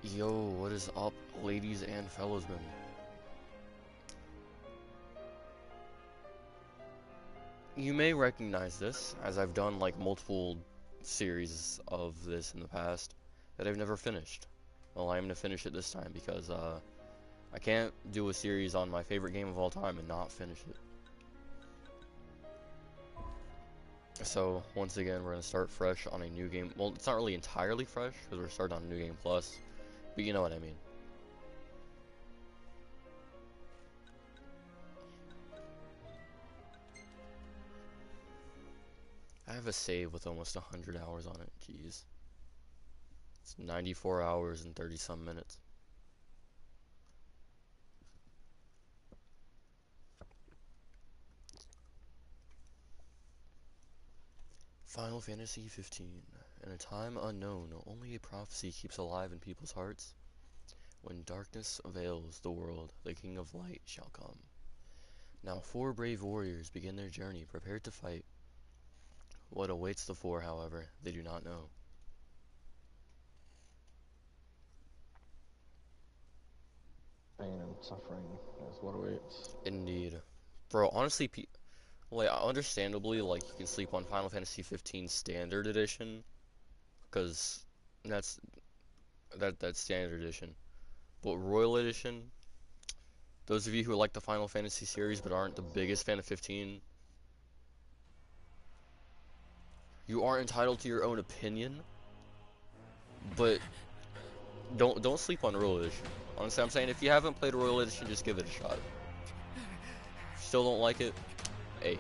Yo, what is up, ladies and fellowsmen? You may recognize this, as I've done like multiple series of this in the past that I've never finished. Well, I'm gonna finish it this time because I can't do a series on my favorite game of all time and not finish it. So, once again, we're gonna start fresh on a new game. Well, it's not really entirely fresh because we're starting on New Game Plus, but you know what I mean. I have a save with almost 100 hours on it. Jeez. It's 94 hours and 30 some minutes. Final Fantasy 15. In a time unknown, only a prophecy keeps alive in people's hearts. When darkness veils the world, the King of Light shall come. Now 4 brave warriors begin their journey, prepared to fight. What awaits the 4, however, they do not know. Pain and suffering is what awaits. Indeed. Bro, honestly, like, understandably, like, you can sleep on Final Fantasy 15 Standard Edition, because that's Standard Edition. But Royal Edition, those of you who like the Final Fantasy series but aren't the biggest fan of 15, you are entitled to your own opinion, but don't sleep on Royal Edition. Honestly, I'm saying if you haven't played Royal Edition, just give it a shot. If you still don't like it, hey,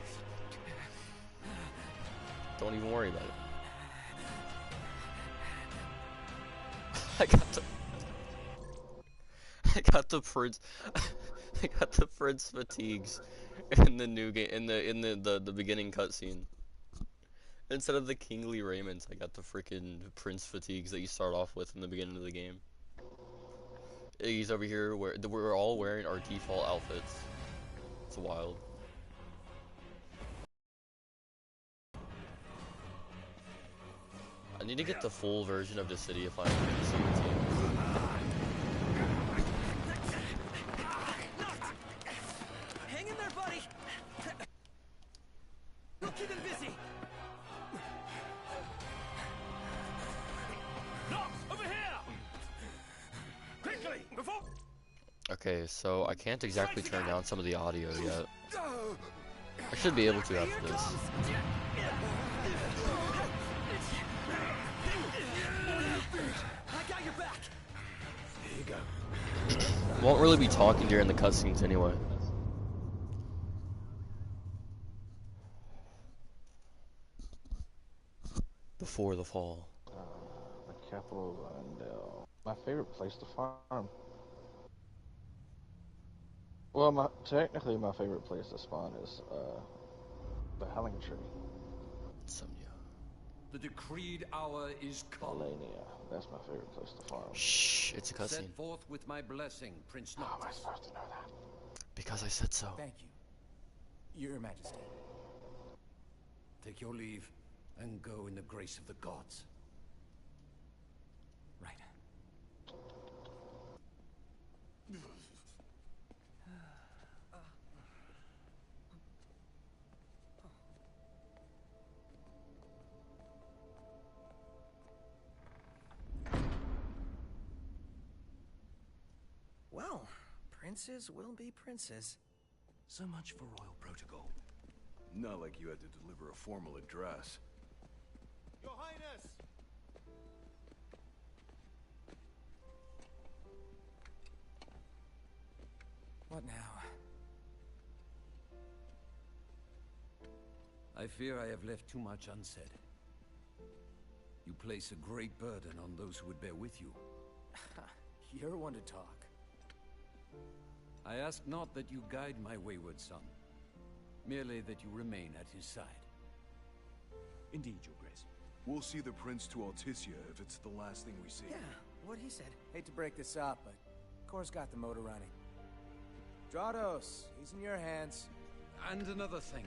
don't even worry about it. I got the I got the Prince I got the Prince fatigues in the new game in the beginning cutscene. Instead of the kingly raiments, I got the freaking Prince fatigues that you start off with in the beginning of the game. Iggy's over here where we're all wearing our default outfits. It's wild. I need to get the full version of the City of Final Fantasy 18. Hang in there, buddy. We'll keep him busy. Nox, over here! Quickly, before. Okay, so I can't exactly turn down some of the audio yet. I should be able to after this. I got your back. Here you go. Won't really be talking during the cutscenes anyway. Before the fall. The capital of Lindell. My favorite place to farm. Well, technically my favorite place to spawn is the Helling Tree. Somnia. The decreed hour is come. Melania. That's my favorite place to farm. Shh, it's a cutscene. Set forth with my blessing, Prince How am I Noctis. supposed to know that? Because I said so. Thank you, Your Majesty. Take your leave and go in the grace of the gods. Right. Well, princes will be princes. So much for royal protocol. Not like you had to deliver a formal address. Your Highness! What now? I fear I have left too much unsaid. You place a great burden on those who would bear with you. You're one to talk. I ask not that you guide my wayward son, merely that you remain at his side. Indeed, Your Grace. We'll see the prince to Alticia if it's the last thing we see. Yeah, what he said. Hate to break this up, but Kor's got the motor running. Drados, he's in your hands. And another thing.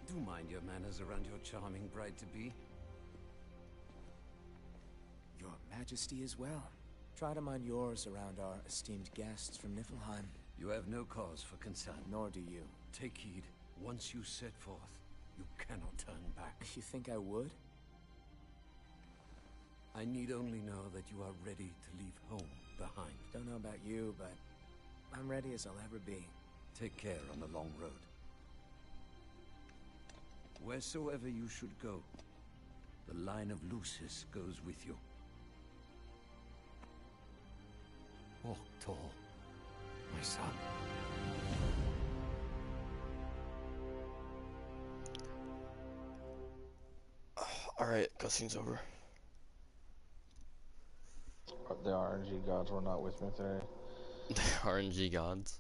Do mind your manners around your charming bride-to-be. Your Majesty. majesty as well. Try to mind yours around our esteemed guests from Niflheim. You have no cause for concern. Nor do you. Take heed. Once you set forth, you cannot turn back. You think I would? I need only know that you are ready to leave home behind. Don't know about you, but I'm ready as I'll ever be. Take care on the long road. Wheresoever you should go, the line of Lucis goes with you. Walk tall, my son. Alright, cutscene's over. The RNG gods were not with me today. The RNG gods.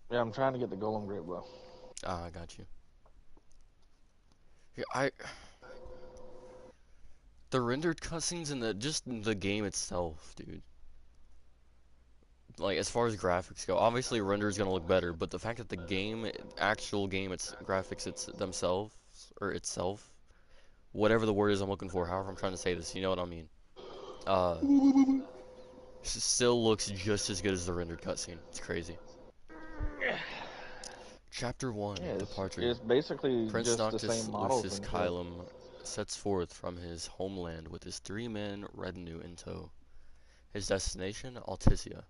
Yeah, I'm trying to get the Golem Great Bow. Ah, I got you. Yeah, the rendered cutscenes and just the game itself, dude. Like, as far as graphics go, obviously render is gonna look better, but the fact that the game, actual game, its graphics, itself, whatever the word is I'm looking for, however I'm trying to say this, you know what I mean. Still looks just as good as the rendered cutscene. It's crazy. Chapter 1, Yeah, Departure. it's basically Prince just Noctis the same models Lucius and shit. Kylum sets forth from his homeland with his 3-man retinue in tow. His destination, Altissia,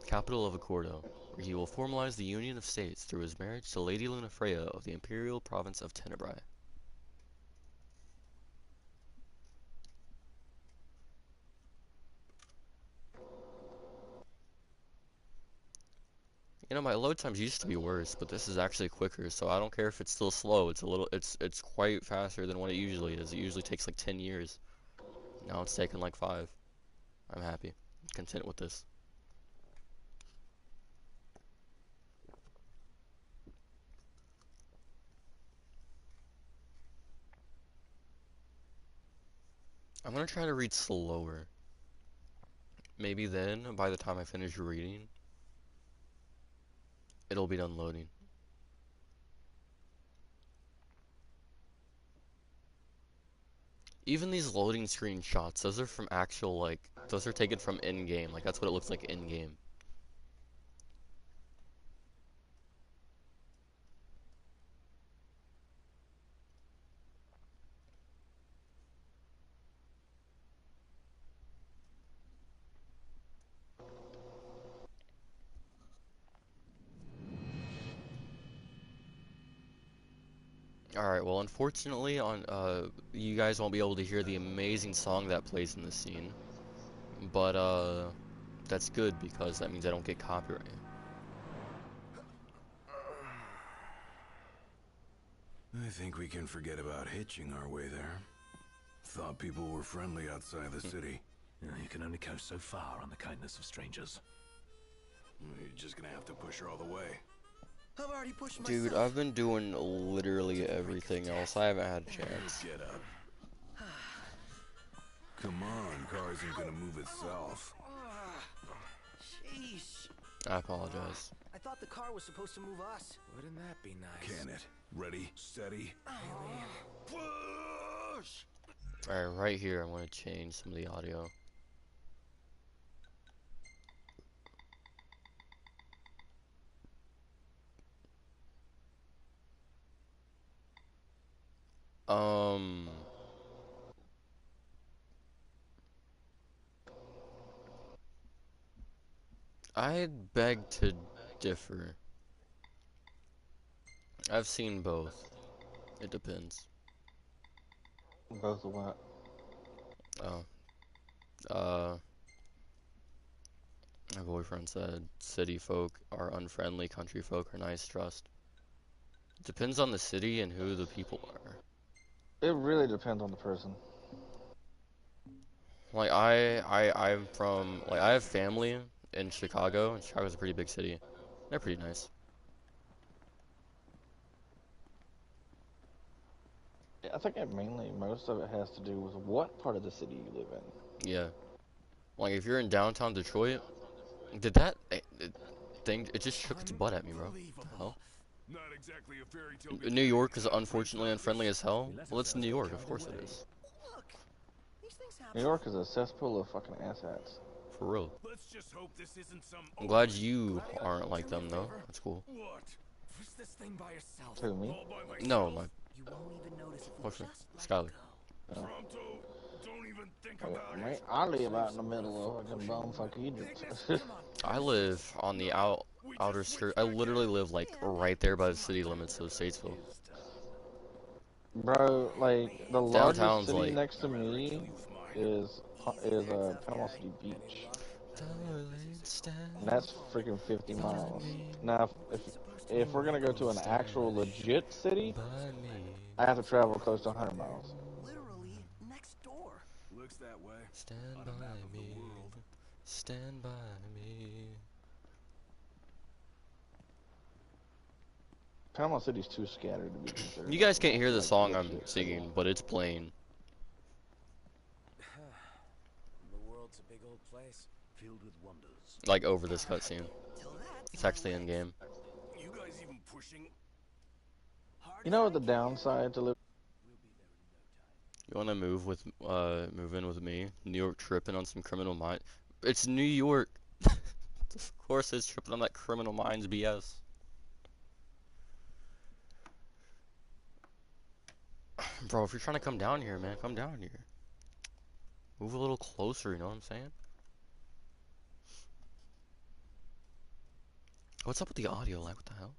capital of Accordo, where he will formalize the union of states through his marriage to Lady Lunafreya of the Imperial Province of Tenebrae. You know, my load times used to be worse, but this is actually quicker, so I don't care if it's still slow. It's quite faster than what it usually is. It usually takes like 10 years. Now it's taking like 5. I'm happy. Content with this. I'm gonna try to read slower. Maybe then, by the time I finish reading, it'll be done loading. Even these loading screenshots, those are from actual, like, those are taken from in-game. Like, that's what it looks like in-game. Alright, well, unfortunately, you guys won't be able to hear the amazing song that plays in this scene. But, that's good, because that means I don't get copyright. I think we can forget about hitching our way there. Thought people were friendly outside the city. You can only go so far on the kindness of strangers. You're just gonna have to push her all the way. I've already pushed Dude, I've been doing literally everything else. I haven't had a chance. Get up. Come on, car isn't gonna move itself. Sheesh. I apologize. I thought the car was supposed to move us. Wouldn't that be nice? Can it? Ready, steady. Push! Alright, right here, I'm gonna change some of the audio. I beg to differ. I've seen both. It depends. Both of what? My boyfriend said city folk are unfriendly, country folk are nice, trust. It depends on the city and who the people are. It really depends on the person. Like I'm from, like, I have family in Chicago, and Chicago's a pretty big city. They're pretty nice. I think most of it has to do with what part of the city you live in. Yeah. Like, if you're in downtown Detroit, did that thing, it just shook its butt at me, bro. What the hell? Not exactly a fairy tale. New York is unfortunately unfriendly as hell. Well, it's New York, of course it is. Look! These things New York is a cesspool of fucking asshats. For real. Let's just hope this isn't some. I'm glad you aren't like them though. That's cool. What? Push this thing by yourself. Who, me? All by myself? No, my You won't even notice if we what's just let Skylar. it go. Pronto, don't even think about Man, it. I live out in the middle of fucking bumfuck Egypt. I live on the outer skirt. I literally live like right there by the city limits of Statesville. Bro, like, the largest Downtown's city like- next to me is Panama City Beach. And that's freaking 50 miles. Now, if we're gonna go to an actual legit city, I have to travel close to 100 miles. Literally next door. Looks that way. Stand On a by map of the me. world. Stand by me. Panama City's too scattered to be considered. You guys can't hear the like song I'm legit singing, city. but it's playing. The world's a big old place. Filled with wonders. Like over this cutscene. Till that It's actually in game. You guys even pushing? You know what the downside to live? You wanna move in with me? New York tripping on some Criminal Minds. It's New York. Of course it's tripping on that Criminal Minds BS. Bro, if you're trying to come down here, man, come down here. Move a little closer, you know what I'm saying? What's up with the audio lag? What the hell?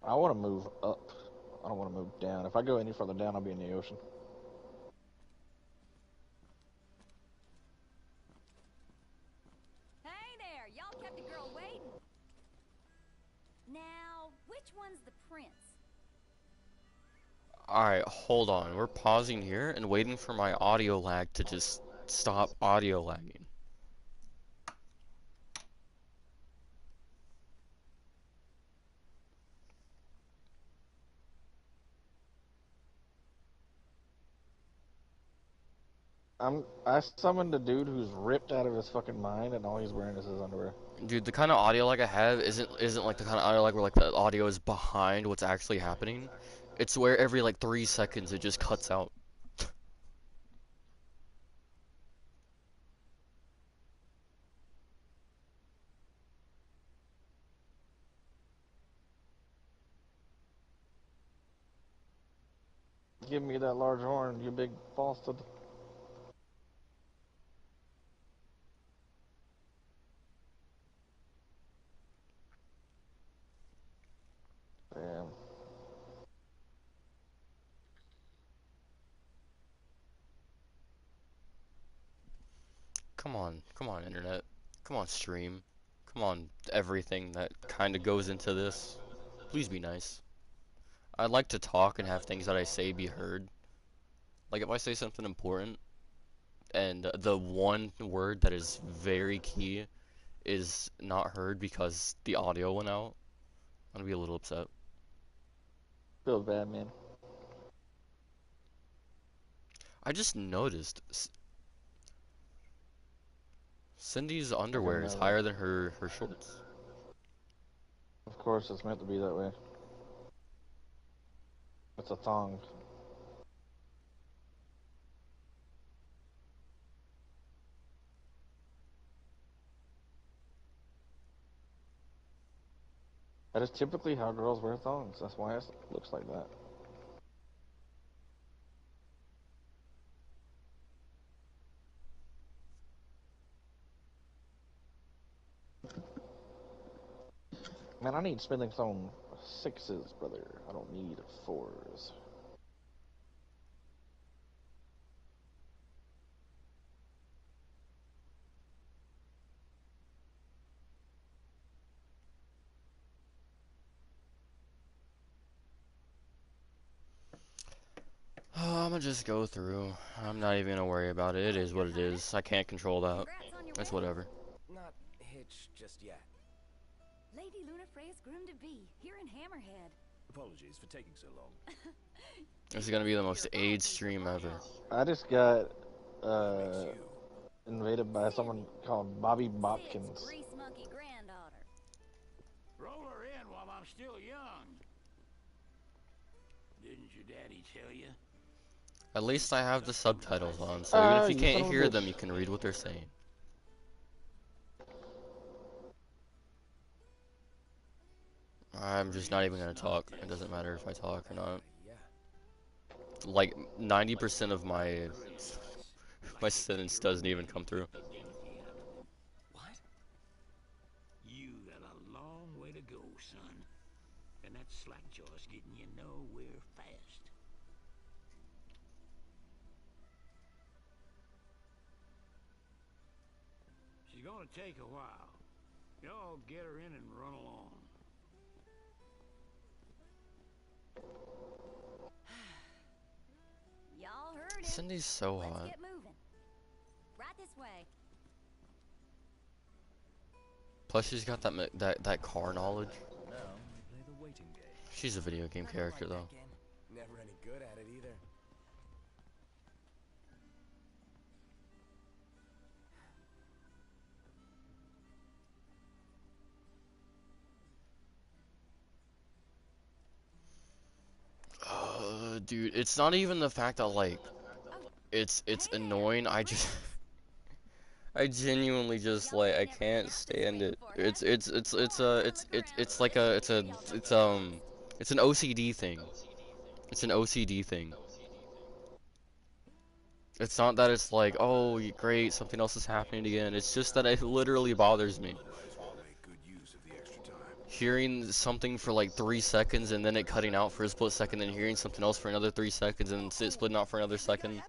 I want to move up. I don't want to move down. If I go any further down, I'll be in the ocean. Hey there, y'all kept a girl waiting. Now, which one's the prince? Alright, hold on. We're pausing here and waiting for my audio lag to just stop audio lagging. I summoned a dude who's ripped out of his fucking mind, and all he's wearing is his underwear. Dude, the kind of audio lag I have isn't like the kind of audio lag where like the audio is behind what's actually happening. It's where every like 3 seconds it just cuts out. Give me that large horn, you big bastard. Damn. Come on, internet. Come on, stream. Come on, everything that kind of goes into this. Please be nice. I'd like to talk and have things that I say be heard. Like if I say something important and the one word that is very key is not heard because the audio went out, I'm gonna be a little upset. Feels bad, man. I just noticed Cindy's underwear is know higher than her shorts. Of course, it's meant to be that way. It's a thong. That is typically how girls wear thongs. That's why it looks like that. Man, I need spending on 6s, brother. I don't need 4s. I'm gonna just go through. I'm not even gonna worry about it. It is what it is. I can't control that. Congrats on your That's wedding. whatever. Not hitched just yet. Lady Luna Freya's groom-to-be, here in Hammerhead. Apologies for taking so long. This is gonna be the most AIDS stream ever. I just got Makes you. invaded by someone called Bobby Sid's Bopkins. grease monkey granddaughter. Roll her in while I'm still young. your daddy tell you? At least I have the subtitles on, so even if you You can't son of a hear bitch. them, you can read what they're saying. I'm just not even gonna talk. It doesn't matter if I talk or not. Like 90% of my sentence doesn't even come through. What? You got a long way to go, son. And that slack-jaw's getting you nowhere fast. She's gonna take a while. Y'all get her in and run along. Y'all heard it. Cindy's so Let's hot. get moving. Right this way. Plus, she's got that car knowledge. Now we play the waiting game. She's a video game character though. Never any good at it either. Dude, it's not even the fact that like it's annoying. I just I genuinely just like I can't stand it. It's like it's an OCD thing. It's an OCD thing. It's not that it's like, oh, great, something else is happening again. It's just that it literally bothers me. Make good use of the extra time. Hearing something for like 3 seconds and then it cutting out for a split second, then hearing something else for another 3 seconds and then it splitting out for another second.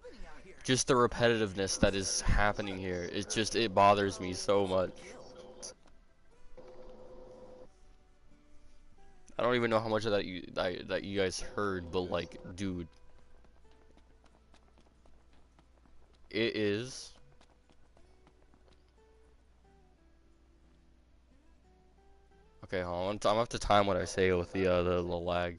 Just the repetitiveness that is happening here. It bothers me so much. I don't even know how much of that you guys heard, but like, dude. It is. Okay, hold on. I'm gonna have to time what I say with the lag.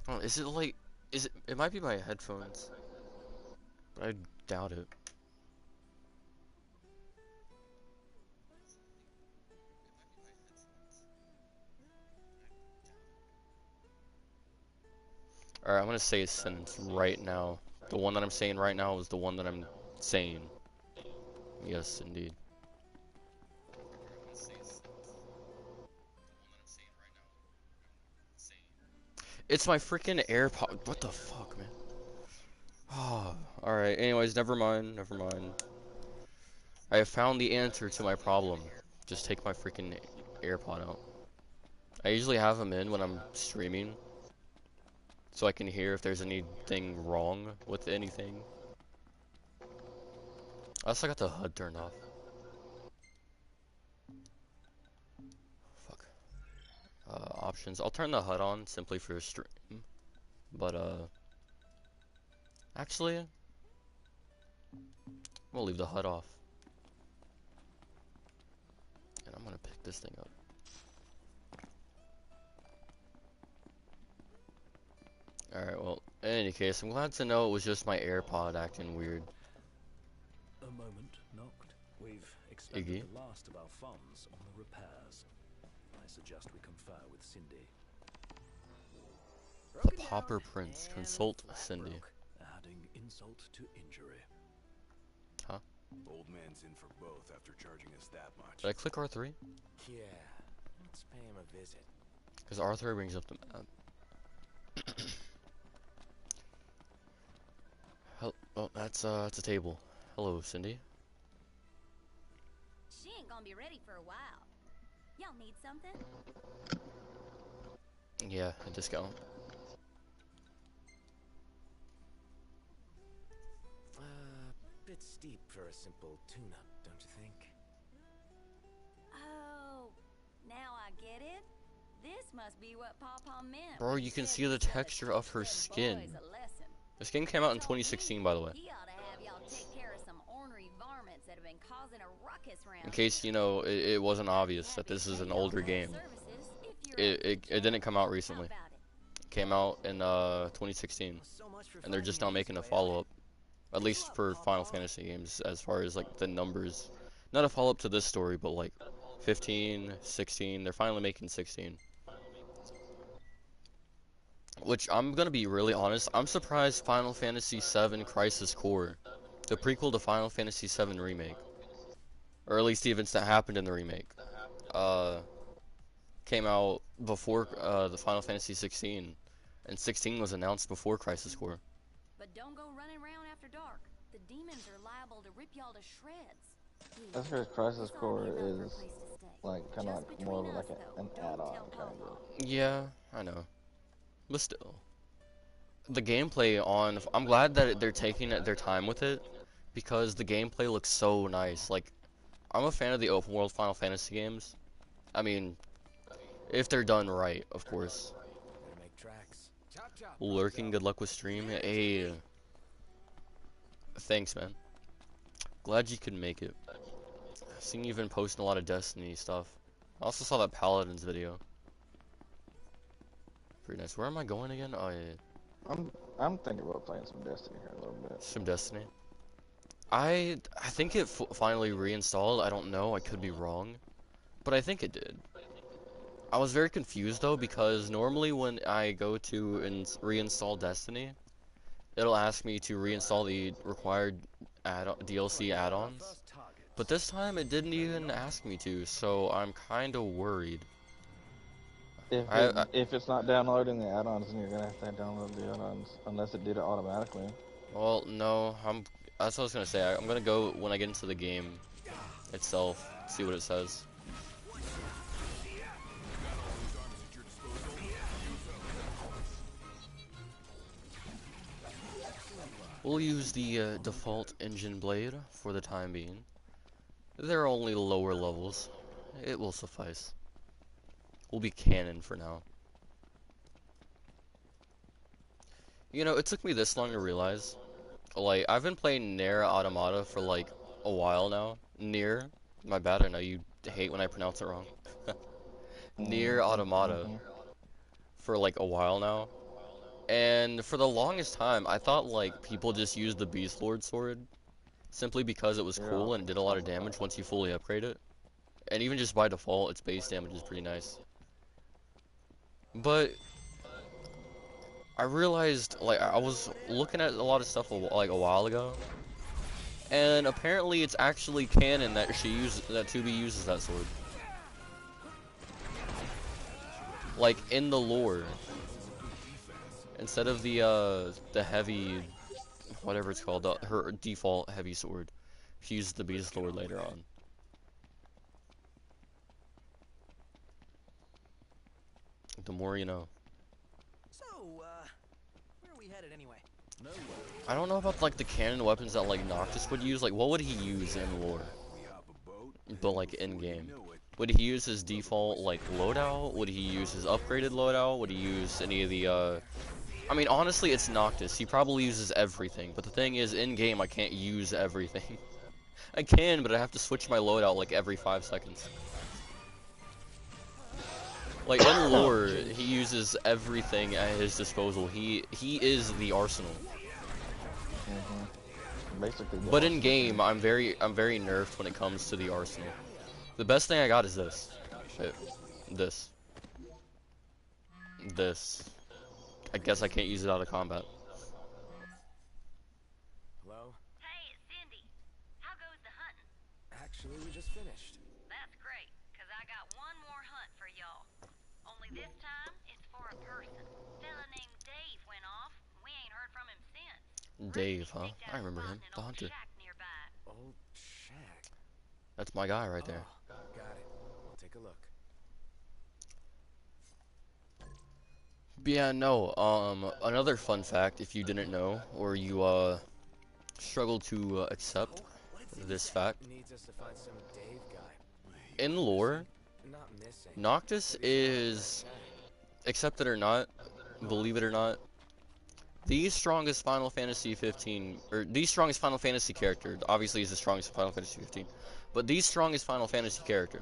Oh, is it like? Is it? It might be my headphones, but I doubt it. Alright, I'm gonna say a sentence right now. The one that I'm saying right now is the one that I'm saying. Yes, indeed. It's my freaking AirPod. What the fuck, man? Oh, alright, anyways, never mind, never mind. I have found the answer to my problem. Just take my freaking AirPod out. I usually have them in when I'm streaming, so I can hear if there's anything wrong with anything. I also got the HUD turned off. Fuck. Options. I'll turn the HUD on simply for stream. But, actually, we'll leave the HUD off. And I'm gonna pick this thing up. Alright, well, in any case, I'm glad to know it was just my AirPod acting weird. A moment, Noct. We've expended Iggy? the last of our funds on the repairs. I suggest we confer with Cindy. The Pauper Prince. Consult Cindy. Adding insult to injury. Huh? Old man's in for both after charging us that much. Did I click R3? Yeah, let's pay him a visit. Because R3 brings up the map. Oh, that's a table. Hello, Cindy. She ain't gonna be ready for a while. Y'all need something? Yeah, a discount. Bit steep for a simple tune-up, don't you think? Oh, now I get it. This must be what Pawpaw meant. Bro, when you he can said see he the should texture of her teach them skin. boys a lesson. This game came out in Told me 2016, by the way. He ought to have y'all take care of some ornery varmints that have been causing a ruckus round In case, here. you know, it wasn't obvious that this is an older game. It didn't come out recently. Came out in 2016, and they're just now making a follow-up, at least for Final Fantasy games, as far as like the numbers. Not a follow-up to this story, but like 15, 16. They're finally making 16. Which, I'm gonna be really honest, I'm surprised Final Fantasy VII Crisis Core, the prequel to Final Fantasy VII Remake, or at least the events that happened in the remake, came out before the Final Fantasy 16, and 16 was announced before Crisis Core. But don't go running around after dark. The demons are liable to rip y'all to shreds. That's because Crisis This ought to Core be enough for a is place to stay. like kind of Just like more of between like us, though. an Don't add-on tell kind Pawpaw. of. Yeah, I know. But still. The gameplay on... I'm glad that they're taking their time with it, because the gameplay looks so nice. Like, I'm a fan of the open world Final Fantasy games. I mean, if they're done right, of course. Better make tracks. Chop, chop. Lurking, good luck with stream. Hey. Thanks, man. Glad you could make it. I've seen you even posting a lot of Destiny stuff. I also saw that Paladins video. Pretty nice. Where am I going again? Oh, yeah. I'm thinking about playing some Destiny here a little bit. Some Destiny. I think it finally reinstalled. I don't know. I could be wrong. But I think it did. I was very confused, though, because normally when I go to reinstall Destiny, it'll ask me to reinstall the required DLC add-ons. But this time, it didn't even ask me to, so I'm kind of worried. If it's not downloading the add-ons, then you're gonna have to download the add-ons, unless it did it automatically. Well, no, that's what I was gonna say. I'm gonna go when I get into the game itself, see what it says. We'll use the default engine blade for the time being. They're only lower levels. It will suffice. We'll be canon for now. You know, it took me this long to realize. Like, I've been playing Nier Automata for like a while now. Nier, my bad, I know you hate when I pronounce it wrong. Nier Automata for like a while now. And for the longest time, I thought like people just used the Beast Lord sword simply because it was cool and did a lot of damage once you fully upgrade it. And even just by default, its base damage is pretty nice. But I realized, like, I was looking at a lot of stuff like a while ago, and apparently it's actually canon that that 2B uses that sword. Like in the lore, instead of the heavy, whatever it's called, her default heavy sword, she uses the Beast Lord later on. The more you know. So, where are we headed anyway? I don't know about like the canon weapons that like Noctis would use. Like, what would he use in lore? But like in game, would he use his default like loadout? Would he use his upgraded loadout? Would he use any of the? I mean, honestly, it's Noctis. He probably uses everything. But the thing is, in game, I can't use everything. I can, but I have to switch my loadout like every 5 seconds. Like in lore, he uses everything at his disposal. He is the arsenal. Basically. But in game, I'm very nerfed when it comes to the arsenal. The best thing I got is this. This. I guess I can't use it out of combat. Hello? Hey, it's Cindy. How goes the hunting? Actually, we just finished. That's great, because I got one more hunt for y'all. Only this time, it's for a person. Fella named Dave went off. We ain't heard from him since. Dave, huh? I remember him. The hunter. Old shack. That's my guy right there. Oh, got it. I'll take a look. But yeah, no, another fun fact, if you didn't know, or you, struggle to, accept this fact. Needs us to find some Dave guy. In lore, Not missing. Noctis is, accept it or not, believe it or not, the strongest Final Fantasy 15, or the strongest Final Fantasy character. Obviously he's the strongest Final Fantasy 15, but the strongest Final Fantasy character.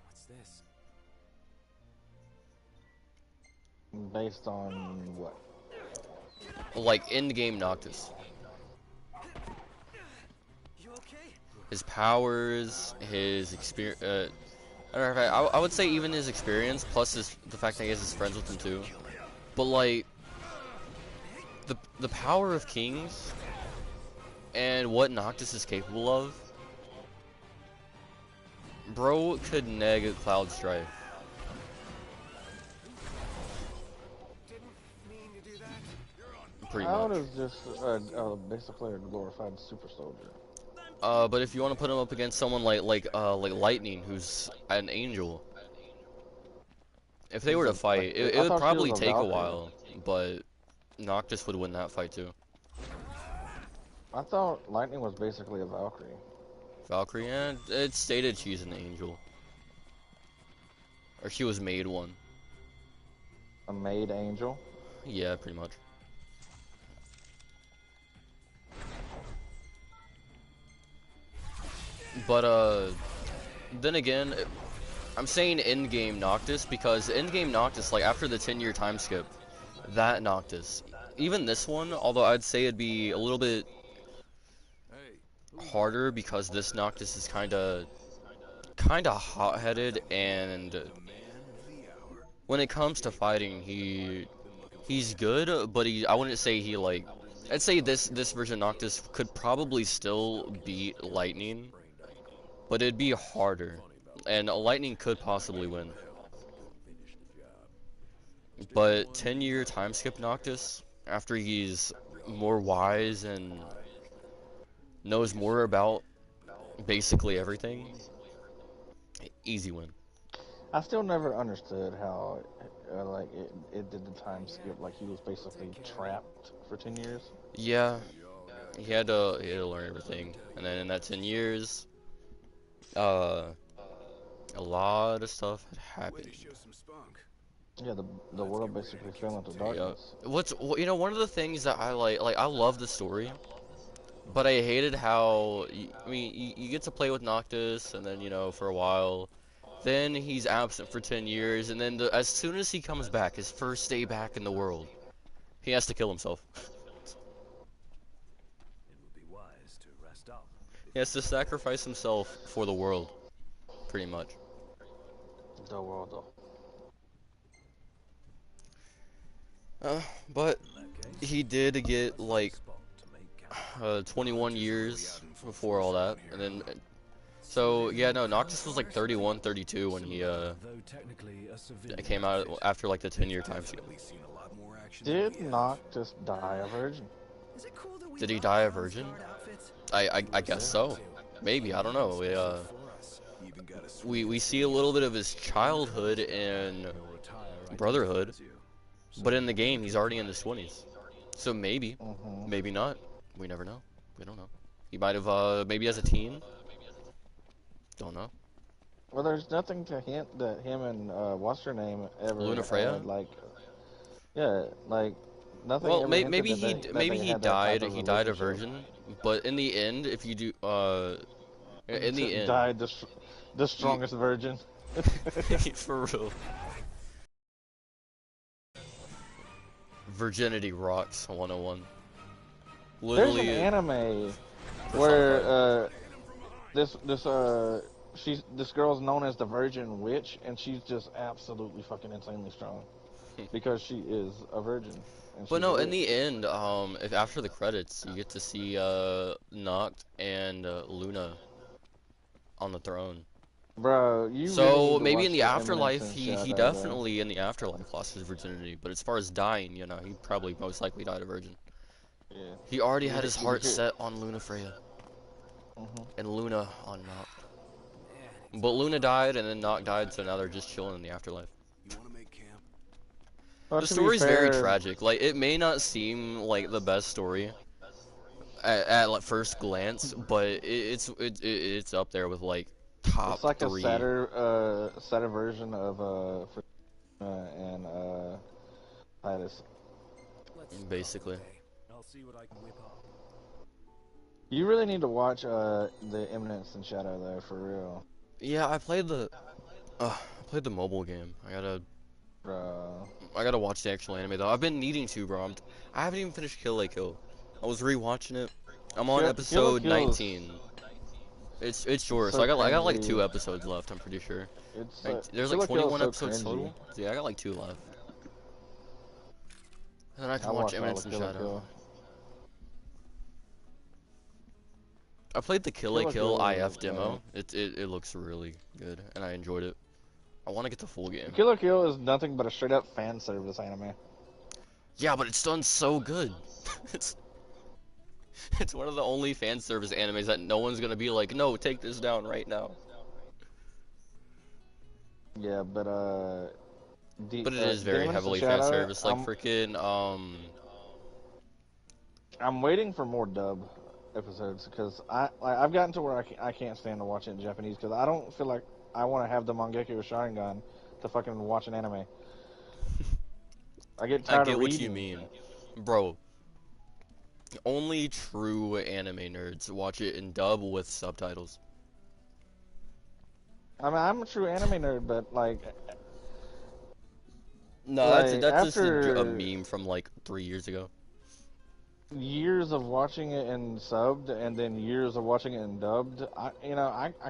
What's this? Based on what? Like in-game Noctis. His powers, his experience. I don't know, I would say even his experience, plus the fact that he has his friends with him too. But like, the power of kings and what Noctis is capable of. Bro could neg Cloud Strife. Pretty Cloud much. is just basically a glorified super soldier. But if you want to put him up against someone like Lightning, who's an angel, if they were to fight, it would probably take a while, but Noctis would win that fight too. I thought Lightning was basically a Valkyrie. Valkyrie, and it's stated she's an angel, or she was made one. A made angel? Yeah, pretty much. But then again, I'm saying in-game Noctis because in-game Noctis, like after the 10-year time skip, that Noctis, even this one, although I'd say it'd be a little bit harder because this Noctis is kind of hot-headed, and when it comes to fighting, he's good, but I wouldn't say he like. I'd say this version of Noctis could probably still beat Lightning, but it'd be harder, and Lightning could possibly win. But 10-year time skip Noctis, after he's more wise and knows more about basically everything, easy win. I still never understood how like it did the time skip. Like he was basically trapped for 10 years. Yeah, he had to learn everything, and then in that 10 years, a lot of stuff had happened. Yeah, the world basically fell into darkness. Yeah. One of the things that I like I love the story, but I hated how you get to play with Noctis, and then for a while, then he's absent for 10 years, and then as soon as he comes back, his first day back in the world, he has to kill himself. He has to sacrifice himself for the world, pretty much. The world, though. But he did get like 21 years before all that, and then so yeah, no, Noctis was like 31, 32 when he came out after like the 10-year time skip. Did Noctis die a virgin? Did he die a virgin? I guess so. Maybe, I don't know. We see a little bit of his childhood in Brotherhood, but in the game he's already in his 20s. So maybe, maybe not. We never know. We don't know. He might have maybe as a teen. Don't know. Well, there's nothing to hint that him and what's her name ever Lunafreya? had, like, yeah, like nothing. Well, ever maybe hinted he died. He died a virgin. But in the end, if you do, in the end, died the strongest virgin. For real. Virginity rocks 101. Literally, there's an anime where this girl's known as the Virgin Witch, and she's just absolutely fucking insanely strong because she is a virgin. But no, in the end, if after the credits, you get to see Noct and Luna on the throne. Bro, you so really maybe in the afterlife, Eminence he definitely in the afterlife lost his virginity. But as far as dying, he probably most likely died a virgin. Yeah. He already had his heart set on Lunafreya. And Luna on Noct. But Luna died, and then Noct died, so now they're just chilling in the afterlife. Well, the story's very tragic. Like, it may not seem like the best story at like first glance, but it's up there with like top it's like 3. a sadder version of and Titus. Basically. I'll see what I can whip up. You really need to watch the Eminence in Shadow though, for real. Yeah, I played the mobile game. I I gotta watch the actual anime though. I've been needing to, bro. I haven't even finished Kill la Kill. I was rewatching it. I'm on Kill la episode Kill is 19. It's short, so so I got like cringy. 2 episodes left. I'm pretty sure. It's There's Kill like la Kill is 21 so episodes cringy. total. So yeah, I got like 2 left. And then I can I watch watched all Eminence the and Kill la Shadow. Kill. I played the Kill la Kill la Kill Kill, IF demo. It looks really good, and I enjoyed it. I want to get the full game. Kill la Kill is nothing but a straight up fan service anime. Yeah, but it's done so good. it's one of the only fan service animes that no one's gonna be like, no, take this down right now. Yeah, but But it is very Demons heavily and fan Shadow, service, like freaking I'm waiting for more dub episodes because I've gotten to where I can't stand to watch it in Japanese because I don't feel like I want to have the Mangekyo Sharingan to fucking watch an anime. I get tired I get of what reading. you mean, bro. Only true anime nerds watch it in dub with subtitles. I mean, I'm a true anime nerd, but like, No, like, that's just a after- meme from like 3 years ago. years of watching it in subbed and then years of watching it in dubbed, I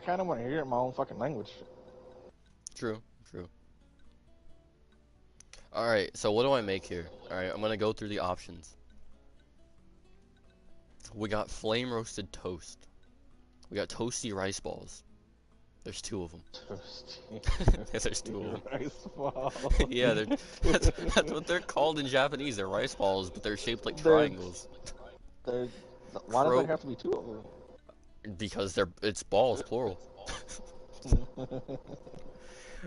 kind of want to hear it in my own fucking language. True. Alright, so what do I make here? Alright, I'm gonna go through the options. We got flame roasted toast. We got toasty rice balls. There's 2 of them. Toasty. There's 2 of them. Rice balls. Yeah, that's what they're called in Japanese. They're rice balls, but they're shaped like They're- triangles. Why does Crow- there have to be 2 of them? Because it's balls, plural.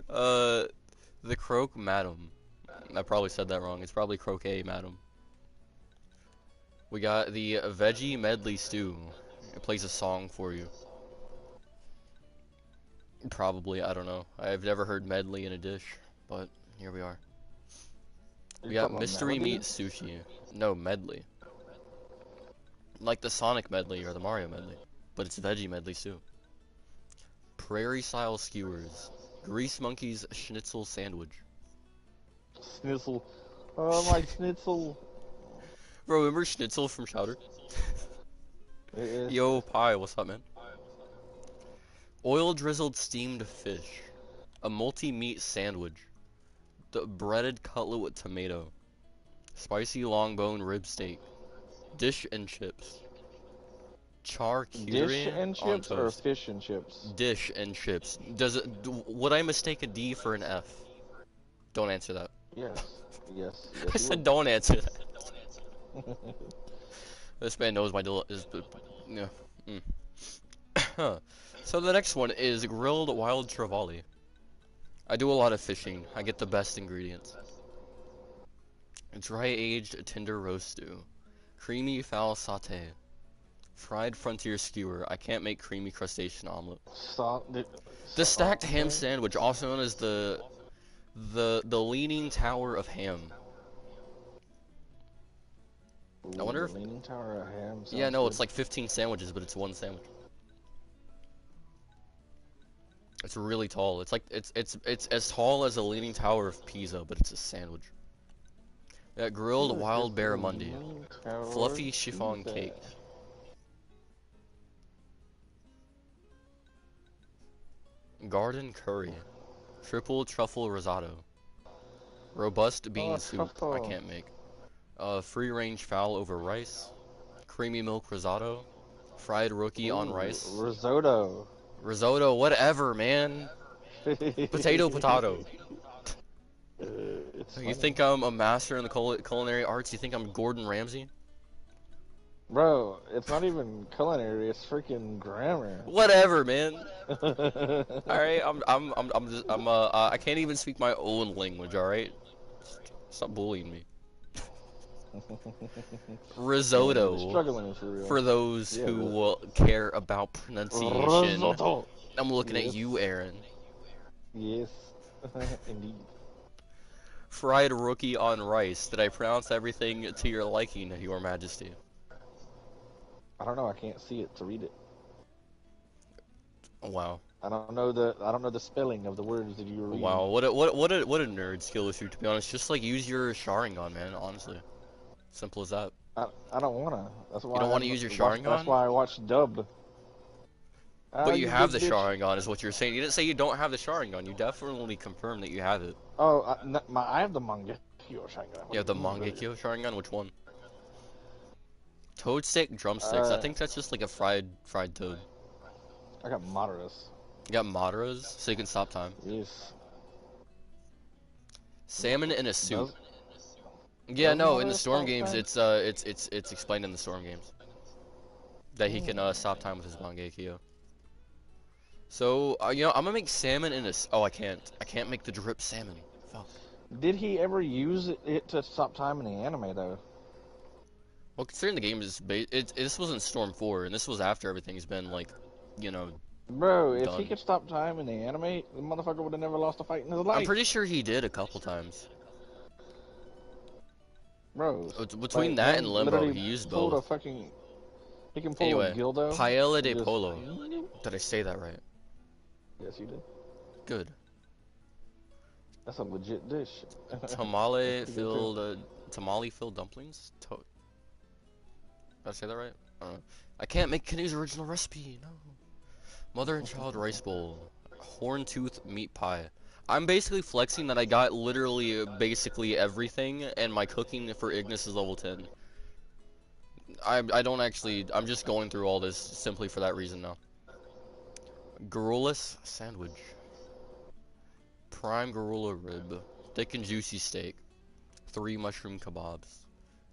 The croque madam. I probably said that wrong. It's probably croquet madam. We got the veggie medley stew. It plays a song for you. Probably, I don't know. I've never heard medley in a dish, but here we are. We got mystery meat sushi. No, medley. Like the Sonic medley or the Mario medley, but it's veggie medley stew. Prairie style skewers. Grease monkeys schnitzel sandwich. Schnitzel. Oh, my schnitzel. Bro, remember Schnitzel from Chowder? It is. Yo, Pie, what's up, man? Oil drizzled steamed fish. A multi-meat sandwich. The breaded cutlet with tomato. Spicy long bone rib steak. Dish and chips. Charcuterie Dish and on chips or toast. fish and chips? Dish and chips. Would I mistake a D for an F? Don't answer that. Yes. Yes. I Yes, you said would. don't answer that. This man knows my yeah. So the next one is grilled wild trevally. I do a lot of fishing. I get the best ingredients. Dry aged tender roast stew. Creamy fowl sauté. Fried frontier skewer. I can't make creamy crustacean omelet. The stacked ham sandwich, also known as the leaning tower of ham. I wonder if Leaning Tower of Ham. yeah, sounds no, good. it's like 15 sandwiches, but it's one sandwich. It's really tall. It's like it's as tall as a leaning tower of Pisa, but it's a sandwich. That grilled wild barramundi, Leaning Tower of fluffy chiffon Pisa. cake. Garden curry, triple truffle risotto, robust bean soup. I truffle. can't make. Free range fowl over rice, creamy milk risotto, fried rookie on Ooh, rice, Risotto. risotto, whatever, man. Potato. It's You funny. think I'm a master in the culinary arts? You think I'm Gordon Ramsay? Bro, it's not even culinary, it's freaking grammar. Whatever, man. All right, I can't even speak my own language. All right, stop bullying me. Risotto. Struggling for real. For those Yeah, who but- will care about pronunciation. Risotto. I'm looking Yes. at you, Aaron. Yes, indeed. Fried rookie on rice. Did I pronounce everything to your liking, Your Majesty? I don't know, I can't see it to read it. Wow. I don't know the spelling of the words that you were reading. Wow, what a nerd skill issue, to be honest. Just like use your Sharingan, man. Honestly, simple as that. I don't wanna. That's why You don't want to use your Sharingan? That's why I watch dub. But you have the Sharingan, is what you're saying. You didn't say you don't have the Sharingan. You definitely confirmed that you have it. Oh, I have the Mangekyo Sharingan. You have the Mangekyo Sharingan? Which one? Toad stick, drumsticks. I think that's just like a fried toad. I got Madara's. You got Madara's, so you can stop time. Yes. Salmon in a soup. Yeah, no, in the Storm games, it's explained in the Storm games that he can stop time with his Mangekyo. So you know, I'm gonna make salmon in a. Oh, I can't make the drip salmon. Fuck. Did he ever use it to stop time in the anime though? Well, considering the game is this was in Storm 4, and this was after everything's been like, you know. Bro, if done. he could stop time in the anime, the motherfucker would have never lost a fight in his life. I'm pretty sure he did a couple times. Bro, between that and Limbo, he used both. He can pull Anyway, a Gildo. Paella de Polo. Did I say that right? Yes, you did. Good. That's a legit dish. Tamale filled dumplings. Did I say that right? I don't know. I can't make Kenny's original recipe. No. Mother and child rice bowl. Horn-tooth meat pie. I'm basically flexing that I got literally basically everything, and my cooking for Ignis is level 10. I don't actually. I'm just going through all this simply for that reason now. Garrulus sandwich. Prime Garula rib. Thick and juicy steak. 3 mushroom kebabs.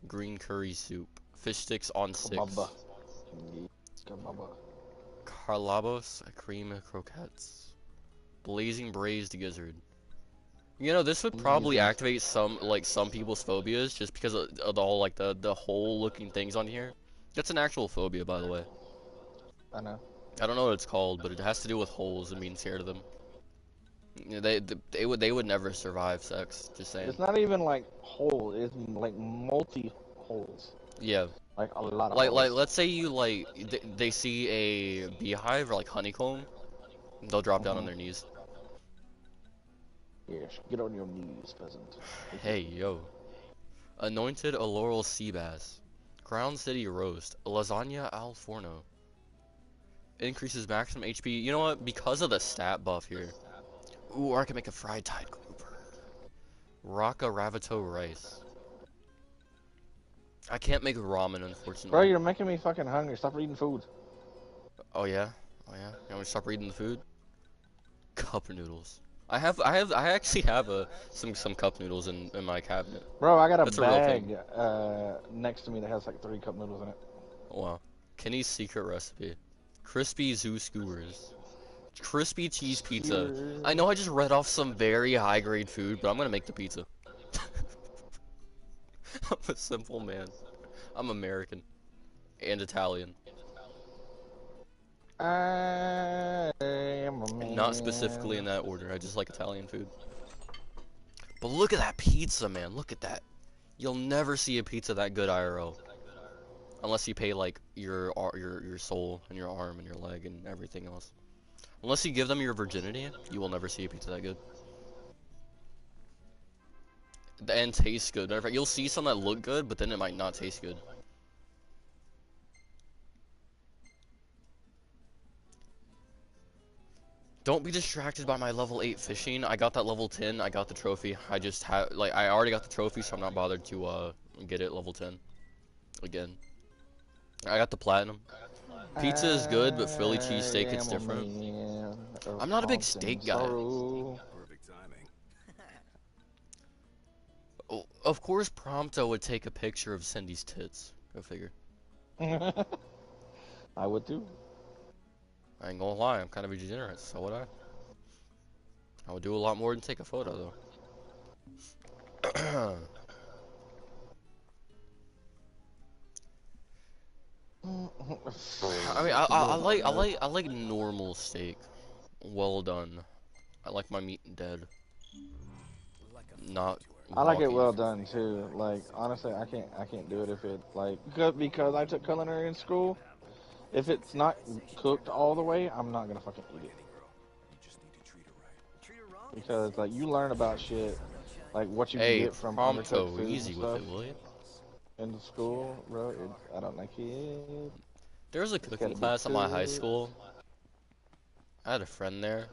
Green curry soup. Fish sticks on sticks. Carlabos cream croquettes. Blazing braised gizzard. You know, this would probably activate some people's phobias just because of all like the hole looking things on here. That's an actual phobia, by the way. I know. I don't know what it's called, but it has to do with holes and being scared of them. You know, they would never survive sex. Just saying. It's not even like hole. It's like multi holes. Yeah. Like a lot of like holes. let's say you they see a beehive or like honeycomb, they'll drop down on their knees. Yes, get on your knees, peasant. Hey yo. Anointed Aloral sea bass. Crown City roast. Lasagna al forno. Increases maximum HP. You know what? Because of the stat buff here. Ooh, or I can make a fried tide grouper. Raka Ravito rice. I can't make ramen, unfortunately. Bro, you're making me fucking hungry. Stop eating food. Oh yeah? Oh yeah? You want me to stop eating the food? Cup noodles. I actually have some cup noodles in my cabinet. Bro, I got a That's bag next to me that has like 3 cup noodles in it. Oh, wow. Kenny's secret recipe. Crispy zoo skewers. Crispy cheese pizza. I know I just read off some very high grade food, but I'm gonna make the pizza. I'm a simple man. I'm American. And Italian. I am a man. Not specifically in that order, I just like Italian food. But look at that pizza, man. Look at that. You'll never see a pizza that good IRL. Unless you pay like your soul and your arm and your leg and everything else. Unless you give them your virginity, you will never see a pizza that good. And tastes good. Matter of fact, you'll see some that look good, but then it might not taste good. Don't be distracted by my level 8 fishing. I got that level 10. I got the trophy. I just have I already got the trophy, so I'm not bothered to get it level 10 again. I got the platinum. Pizza is good, but Philly cheesesteak it's different. I'm not a big steak guy. Perfect timing. Oh, of course, Prompto would take a picture of Cindy's tits. Go figure. I would too. I ain't gonna lie, I'm kind of a degenerate, so would I. I would do a lot more than take a photo, though. I mean, I like normal steak, well done. I like my meat dead, not. I like it well done too. Like honestly, I can't do it if it like because I took culinary in school. If it's not cooked all the way, I'm not gonna fucking eat it. because like you learn about shit like what you can Hey, get from undercooked Prompto, food and easy with stuff it, will you? in the school, bro. I don't like it. There was a It's cooking gotta be class at my high cooked. school. I had a friend there.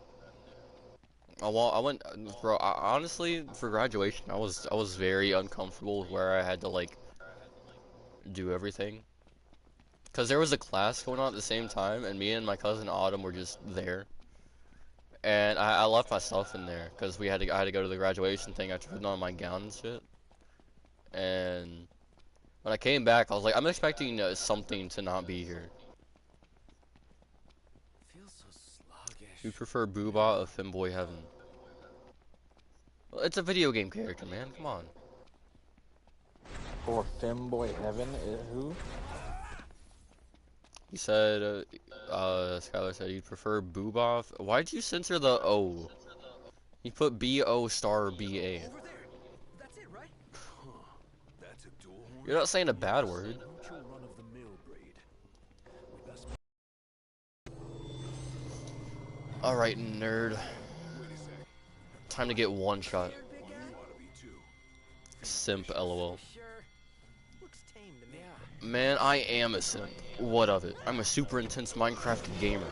I went, bro. Honestly, for graduation, I was very uncomfortable with where I had to like do everything. Cause there was a class going on at the same time, and me and my cousin Autumn were just there. And I left my stuff in there, cause I had to go to the graduation thing after putting on my gown and shit. And when I came back, I was like, I'm expecting something to not be here. Feels so sluggish. You prefer Boobah of Femboy Heaven? Well, it's a video game character, man. Come on. For Femboy Heaven, who? He said, Skylar said he'd prefer Boobah. Why'd you censor the O? He put B-O star B-A. Over there. That's it, right? That's a dual horn. You're not saying a bad word. Not your run-of-the-mill breed. We best Alright, nerd. Time to get one shot. Simp, lol. Sure. Looks tame to me. Man, I am a simp. What of it? I'm a super intense Minecraft gamer.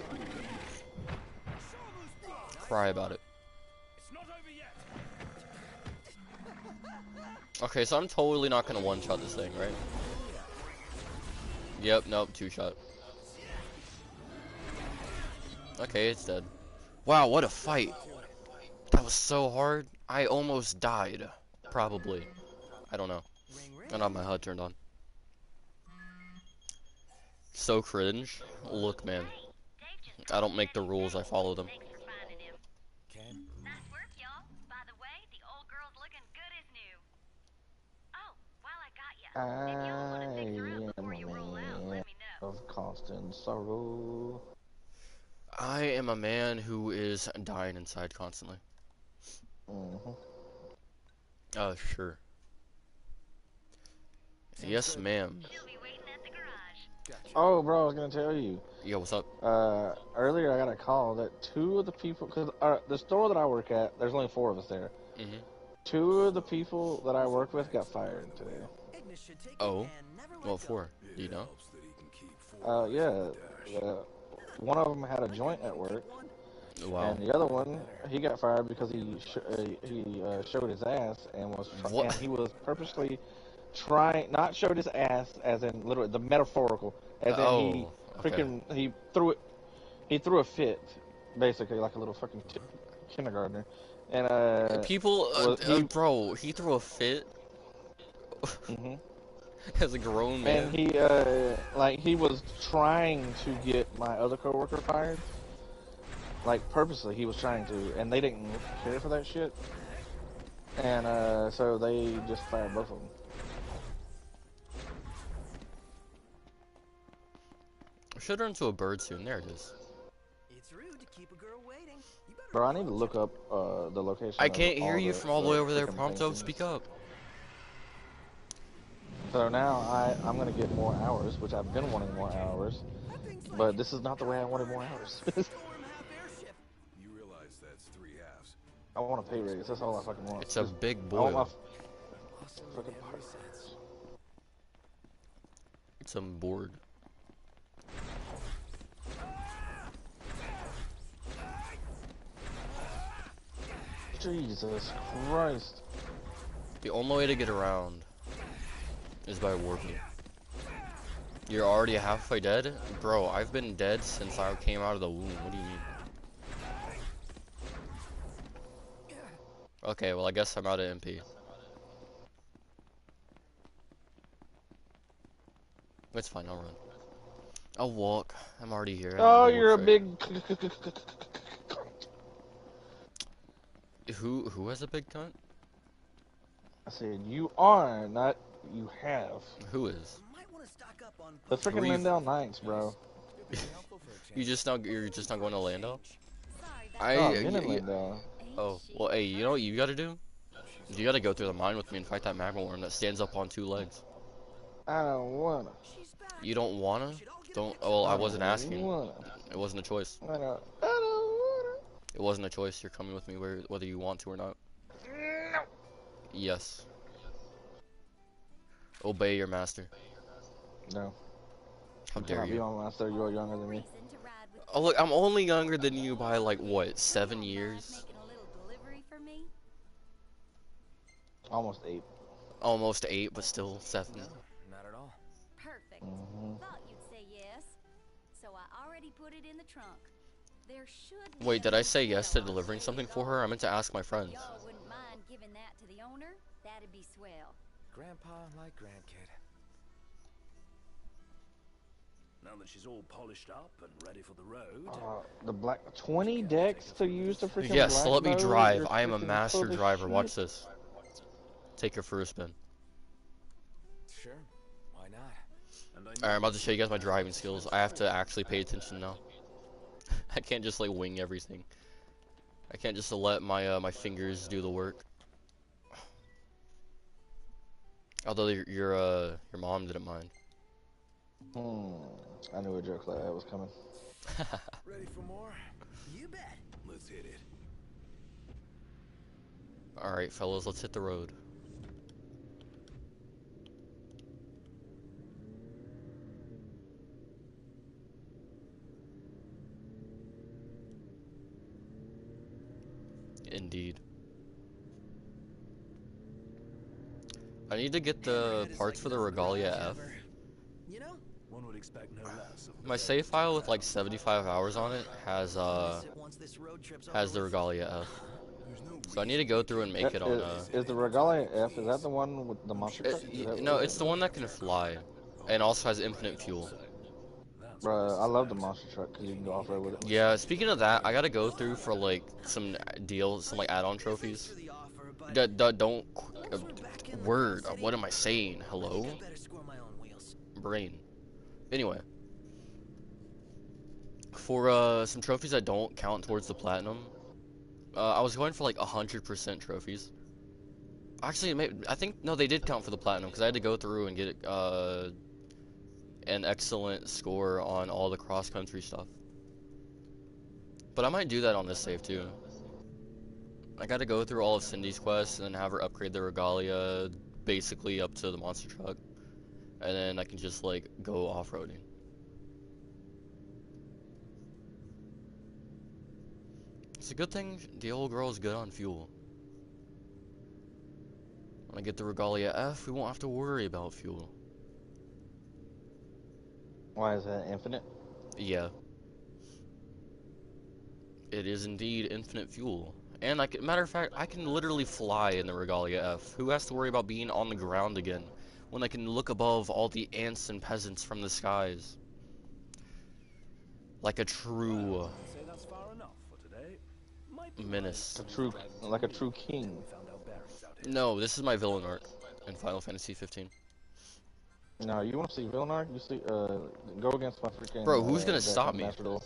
Cry about it. Okay, so I'm totally not gonna one-shot this thing, right? Yep, nope, two-shot. Okay, it's dead. Wow, what a fight. That was so hard. I almost died. Probably. I don't know. I don't have my HUD turned on. So cringe. Look, man. I don't make the rules, I follow them. Thanks for finding him. Ken? Nice work, y'all. By the way, the old girl's looking good as new. Oh, while I got ya, if y'all want to fix her up before you roll out, let me know. Of constant sorrow. I am a man who is dying inside constantly. Mm-hmm. Sure. Yes, ma'am. She'll be waiting at the garage. Oh, bro, I was gonna tell you. Yo, what's up? Earlier I got a call that two of the people, because the store that I work at, there's only 4 of us there. Mm-hmm. 2 of the people that I work with got fired today. Ignis should take it Oh? and never let What go. for? Do you know? Helps that he can keep 4 Yeah. One of them had a joint at work, Wow. and the other one, he got fired because he showed his ass and What? and he was purposely trying, not showed his ass as in literally the metaphorical, as in he okay. freaking he threw a fit, basically like a little fucking kindergartner, and People, he- bro, he threw a fit hmm as a grown man. and he was trying to get my other coworker fired, like purposely he was trying to, and they didn't care for that shit, and so they just fired both of them. Should run into a bird soon. There it is. It's rude to keep a girl waiting. You better Bro, I need to look up the location. I of can't hear you from all the way over there, freaking Prompto. things. Speak up. So now I'm gonna get more hours, which I've been wanting more hours, but this is not the way I wanted more hours. storm half airship. You realize that's 3 halves. I want a pay raise. That's all I fucking want. It's a Just- big I want my boy. fucking pay raise. It's I'm bored. Jesus Christ. The only way to get around is by warping. You're already halfway dead? Bro, I've been dead since I came out of the womb. What do you mean? Okay, well I guess I'm out of MP. It's fine, I'll run. I'll walk. I'm already here. I don't Oh, have to you're a walk big. straight. Who has a big cunt? I said you are, not you have. Who is? Might want to stock up on The freaking We've- Lindell Knights, bro. You're just not going to Lando? Sorry, Oh, I I'm in y- Lindell. Oh, well, hey, you know what you gotta do? You gotta go through the mine with me and fight that magma worm that stands up on 2 legs. I don't wanna. she's back. You don't wanna? Should all get a Don't. picture. Oh, well, I I wasn't don't asking. wanna. It wasn't a choice. I don't wanna. It wasn't a choice. You're coming with me whether you want to or not. No. Yes. Obey your master. No. How You dare cannot be you? my master. You are younger than me. Oh look, I'm only younger than you by like what, 7 years? Almost 8. Almost 8, but still 7. No, not at all. Perfect. Mhm. Thought you'd say yes. So I already put it in the trunk. There should be Wait, did a I say yes to hotel delivering on something City for her? I meant to ask my If friends. y'all wouldn't mind giving that to the owner, that'd be swell. Grandpa like grandkid. Now that she's all polished up and ready for the road. The black 20 decks to use the freaking Yes, black let me mode? drive. You're I am a freaking master full of driver. shit. Watch this. Take her for a spin. Sure, why not? Alright, I'm about to show you guys my driving skills. I have to actually pay attention now. I can't just like wing everything. I can't just let my fingers do the work. Although your mom didn't mind. I knew a joke like that was coming. Ready for more? You bet. Let's hit it. Alright, fellas, let's hit the road. Indeed. I need to get the parts for the Regalia F. You know? One would expect no less of My save file with like 75 hours on it has the Regalia F. So I need to go through and make it on Is the Regalia F, is that the one with the monster truck? no, it's the one that can fly and also has infinite fuel. Bruh, I love the monster truck because you can go off-road with it. Yeah, speaking of that, I gotta go through for like some deals, some like add-on trophies. Don't word. What am I saying? Hello? Brain. Anyway, for some trophies that don't count towards the platinum, I was going for like 100% trophies. Actually, I think no, they did count for the platinum because I had to go through and get an excellent score on all the cross-country stuff. But I might do that on this save too. I gotta go through all of Cindy's quests and then have her upgrade the Regalia basically up to the monster truck. And then I can just like go off-roading. It's a good thing the old girl's good on fuel. When I get the Regalia F, we won't have to worry about fuel. Why is that infinite? Yeah. It is indeed infinite fuel. And matter of fact, I can literally fly in the Regalia F. Who has to worry about being on the ground again when I can look above all the ants and peasants from the skies? Like a true say that's far enough for today. menace. Like a true king. No, this is my villain arc in Final Fantasy 15. No, you want to see villain arc? You see, go against my freaking. Bro, who's gonna deck stop on me? Master Duel.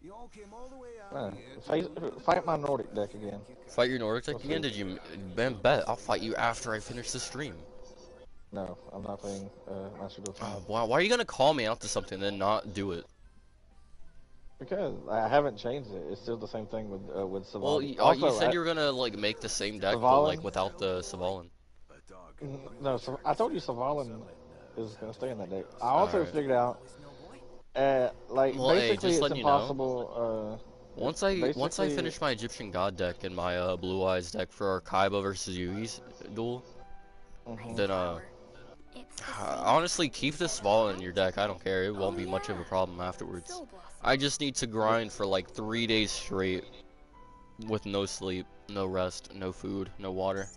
You all came all the way out Fight my Nordic deck again. Fight your Nordic deck again? Did you? Ben, bet I'll fight you after I finish the stream. No, I'm not playing Master Duel. Oh, wow, why are you gonna call me out to something and then not do it? Because I haven't changed it. It's still the same thing with Savalan. Well, you said you were gonna like make the same deck, but like without the Savalan. No, so I told you Savalan is gonna stay in that deck. I also figured out, like Well, hey, basically just it's letting you know. impossible. Once I finish my Egyptian God deck and my Blue Eyes deck for our Kaiba versus Yugi's duel, then honestly keep this ball in your deck. I don't care. It won't be much of a problem afterwards. I just need to grind for like 3 days straight with no sleep, no rest, no food, no water.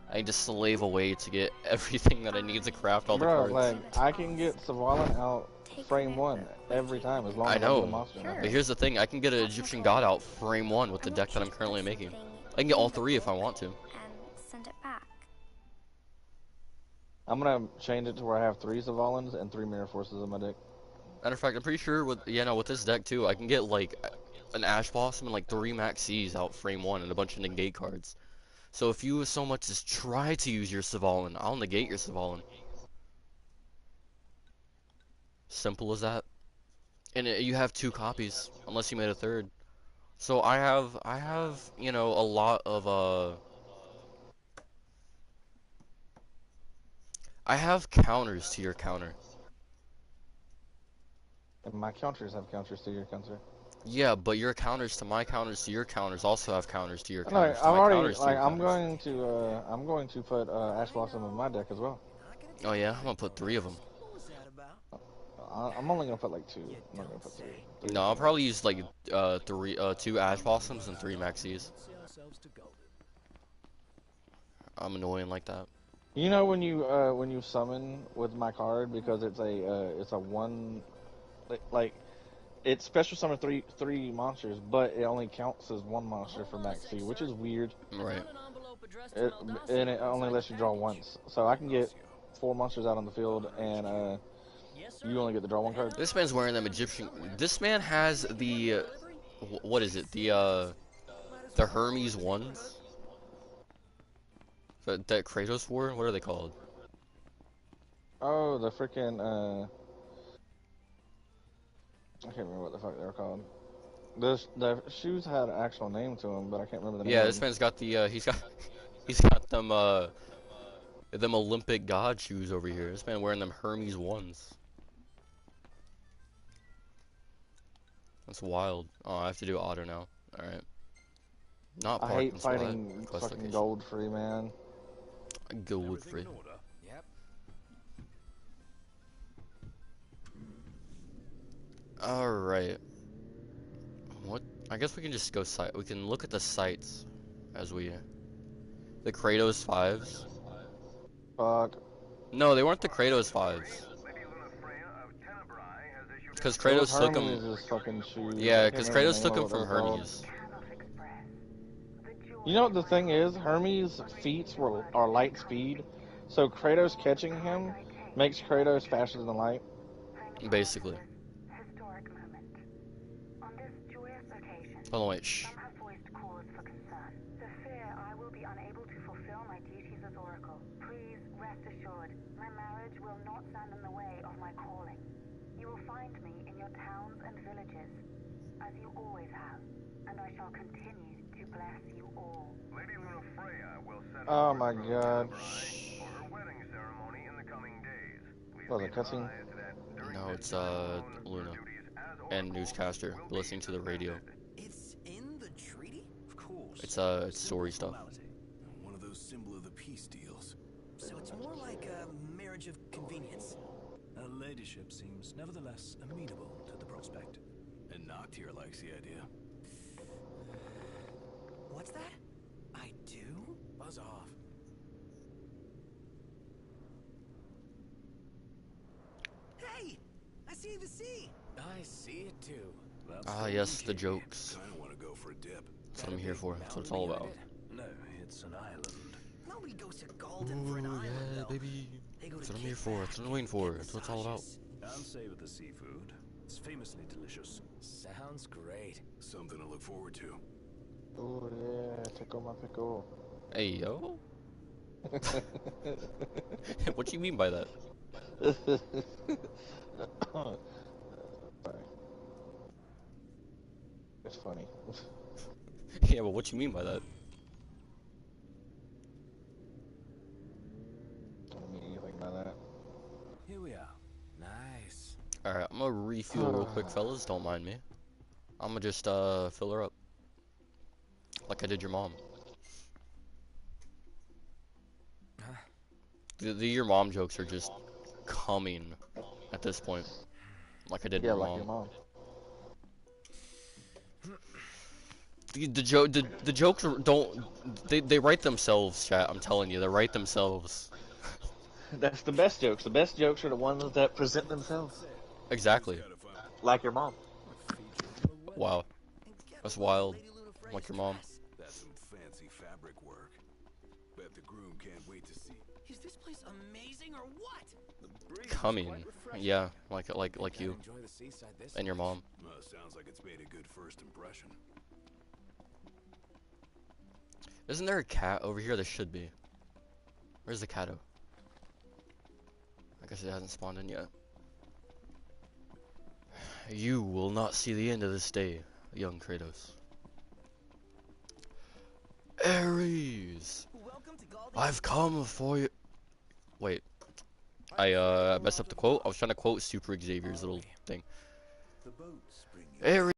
I need to slave away to get everything that I need to craft all the cards. Like I can get Savalan out frame 1 every time as long as I know, I'm the monster. but here's the thing: I can get an Egyptian God out frame 1 with the deck that I'm currently making. I can get all 3 if I want to. And send it back. I'm gonna change it to where I have 3 Savalans and 3 Mirror Forces in my deck. Matter of fact, I'm pretty sure with this deck too, I can get like an Ash Blossom and like 3 Max C's out frame 1 and a bunch of negate cards. So if you so much as try to use your Savalan, I'll negate your Savalan. Simple as that. And you have 2 copies, unless you made a third. So I have, you know, a lot of I have counters to your counter. And my counters have counters to your counter. Yeah, but your counters to my counters to your counters also have counters to your No, counters to I'm my already counters to like your counters. I'm going to put Ash Blossom in my deck as well. Oh yeah, I'm gonna put 3 of them. What was that about? I'm only gonna put like 2. I'm not gonna put 3. Three No, I'll is too probably use like 2 Ash Blossoms and 3 Maxis. See ourselves to Golden. I'm annoying like that. much. You know when you summon with my card because it's a one like it's special summon three monsters, but it only counts as one monster for Max C, which is weird. Right. And it only lets you draw once, so I can get 4 monsters out on the field, and you only get to draw 1 card. This man's wearing them Egyptian. This man has the what is it? The Hermes ones that Kratos wore. What are they called? Oh, the freaking I can't remember what the fuck they were called. The shoes had an actual name to them, but I can't remember the name. Yeah, this man's got the he's got them Olympic god shoes over here. This man wearing them Hermes ones. That's wild. Oh, I have to do auto now. All right. Not I park hate and sweat. fighting Quest fucking location. gold free, man. Gold free. Yep. All right. What? I guess we can just go site. We can look at the sites as we. The Kratos 5s. Fuck. No, they weren't the Kratos 5s. Because Kratos took them. Hermes' fucking shoes. Yeah, I because can't remember Kratos the took name them of from what they're called. Hermes. You know what the thing is? Hermes' feats are light speed, so Kratos catching him makes Kratos faster than light. Basically. Historic moment. On this joyous occasion, Hold on, wait. Shh. some have voiced cause for concern. The fear I will be unable to fulfill my duties as Oracle. Please rest assured, my marriage will not stand in the way of my calling. You will find me in your towns and villages, as you always have, and I shall continue to bless you all. Lady Luna Freya will set Oh my god. for her wedding ceremony in the coming days. Please What, be a cutscene? advised that during No, this it's time, Luna duties as and Oracle newscaster will be listening to the radio. It's in the treaty? Of course. It's story stuff. Formality. One of those symbol of the peace deals. So it's more like a marriage of convenience. Her ladyship seems nevertheless amenable to the prospect. And Noctier likes the idea. What's that? I do? Buzz off. Hey! I see the sea! I see it too. That's Ah, Golden yes, the Key. jokes. Kinda wanna go for a dip. That's what I'm here for. That's what it's all about. No, it's an island. Nobody goes to Golden for an Ooh, island, yeah, though. baby. They go That's to what I'm here for. That's what I'm waiting for. That's what it's all about. And savor the seafood. It's famously delicious. Sounds great. Something to look forward to. Oh yeah, tickle my pickle. Hey, yo. What you mean by that? Sorry. It's funny. Yeah, but what you mean by that? I don't mean anything by that. Here we are. Nice. Alright, I'm gonna refuel real quick, fellas. Don't mind me. I'm gonna just fill her up. Like I did your mom. Your mom jokes are just coming at this point. Like I did Yeah, your like mom. your mom. The jokes don't they write themselves, chat. I'm telling you, they write themselves. That's the best jokes. The best jokes are the ones that present themselves. Exactly. Like your mom. Wow. That's wild. Like your mom. That's some fancy fabric work. Bet the groom can't wait to see. Is this place amazing or what? Coming. Yeah, like you Enjoy the seaside this and your mom. Sounds like it's made a good first impression. Isn't there a cat over here? There should be. Where's the catto? I guess it hasn't spawned in yet. You will not see the end of this day, young Kratos. Ares, I've come for you. Wait, I messed up the quote. I was trying to quote Super Xavier's little thing. Ares,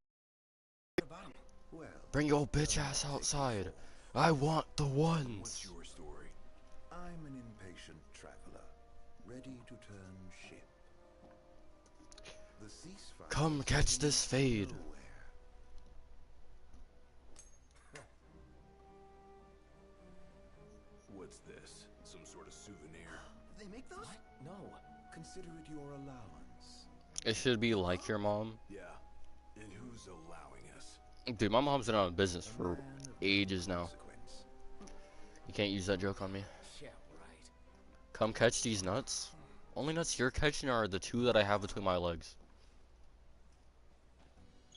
bring your bitch ass outside. I want the ones. What's your story? I'm an impatient traveler, ready to turn ship. The ceasefire. Come catch this fade. What's this? Some sort of souvenir? They make those? No. Consider it your allowance. It should be like your mom. Yeah. And who's allowing us? Dude, my mom's been out of business for ages now. You can't use that joke on me. Yeah, right. Come catch these nuts. Only nuts you're catching are the 2 that I have between my legs.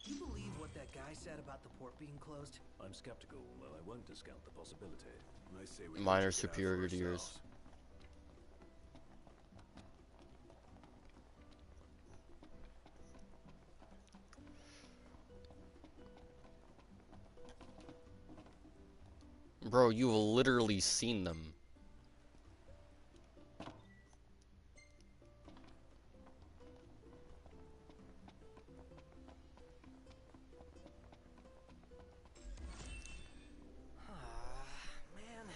Do you believe what that guy said about the port being closed? I'm skeptical, though I won't discount the possibility. I say we Mine go are check it out superior for to yours. ourselves. Bro, you've literally seen them. Man,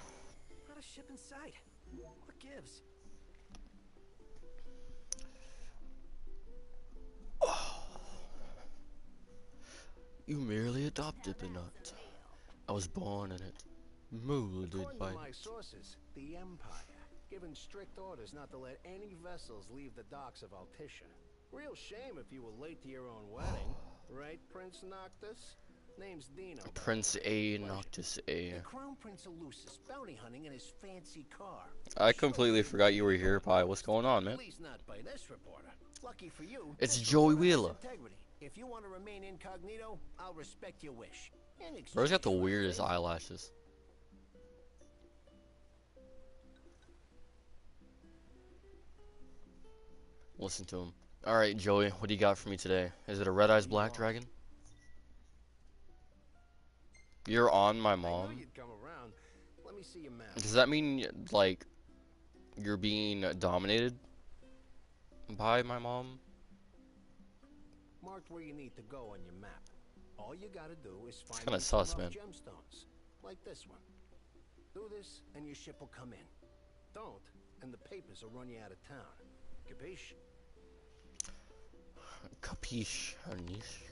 not a ship in sight. What gives? You merely adopted the nut. I was born in it. Molded According by to my sources, the Empire given strict orders not to let any vessels leave the docks of Altissia. Real shame if you were late to your own wedding, right, Prince Noctis? Name's Dino. Prince A Noctis A. The Crown Prince Elusus bounty hunting in his fancy car. I completely forgot you were here, Pi. What's going on, man? At least not by this reporter. Lucky for you. It's this Joey reporter has Wheeler. integrity. If you want to remain incognito, I'll respect your wish. Bro's got the weirdest eyelashes. Listen to him. Alright, Joey, what do you got for me today? Is it a Red Eyes Black Dragon? You're on my I know mom? you'd come around. Let me see your map. Does that mean, like, you're being dominated by my mom? Marked where you need to go on your map. All you gotta do is find kinda these sus, rough man. gemstones, like this one. Do this, and your ship will come in. Don't, and the papers will run you out of town. Capiche? Capiche, Anish.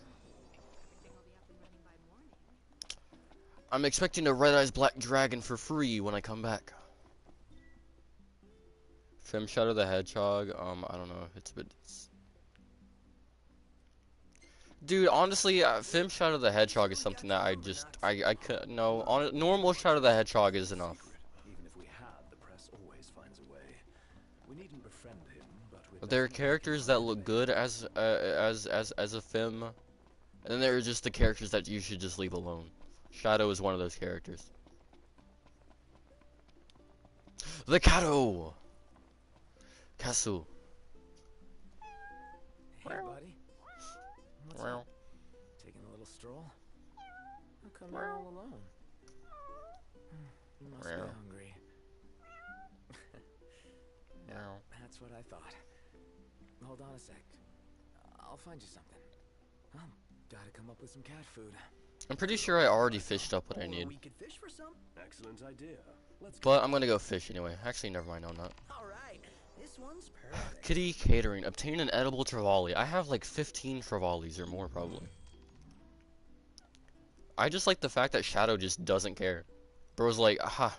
I'm expecting a Red Eyes Black Dragon for free when I come back. Film Shadow the Hedgehog, I don't know, it's a bit... Dude, honestly, Film Shadow the Hedgehog is something that I could, no, normal Shadow the Hedgehog is enough. Even if we had, the press always finds a way. We needn't befriend him, but with There are characters that look good as a film, and then there are just the characters that you should just leave alone. Shadow is one of those characters. The Kato! Kasu. Hey, buddy. What's up? Taking a little stroll? How come you're all alone? You must be hungry. Yeah, that's what I thought. Hold on a sec. I'll find you something. Gotta come up with some cat food. I'm pretty sure I already fished up what I need. We could fish for some? Excellent idea. Let's But I'm gonna go fish anyway. Actually, never mind on that. Alright, this one's perfect. Kitty Catering. Obtain an edible trevally. I have like 15 trevallies or more probably. I just like the fact that Shadow just doesn't care. Bro's like, aha.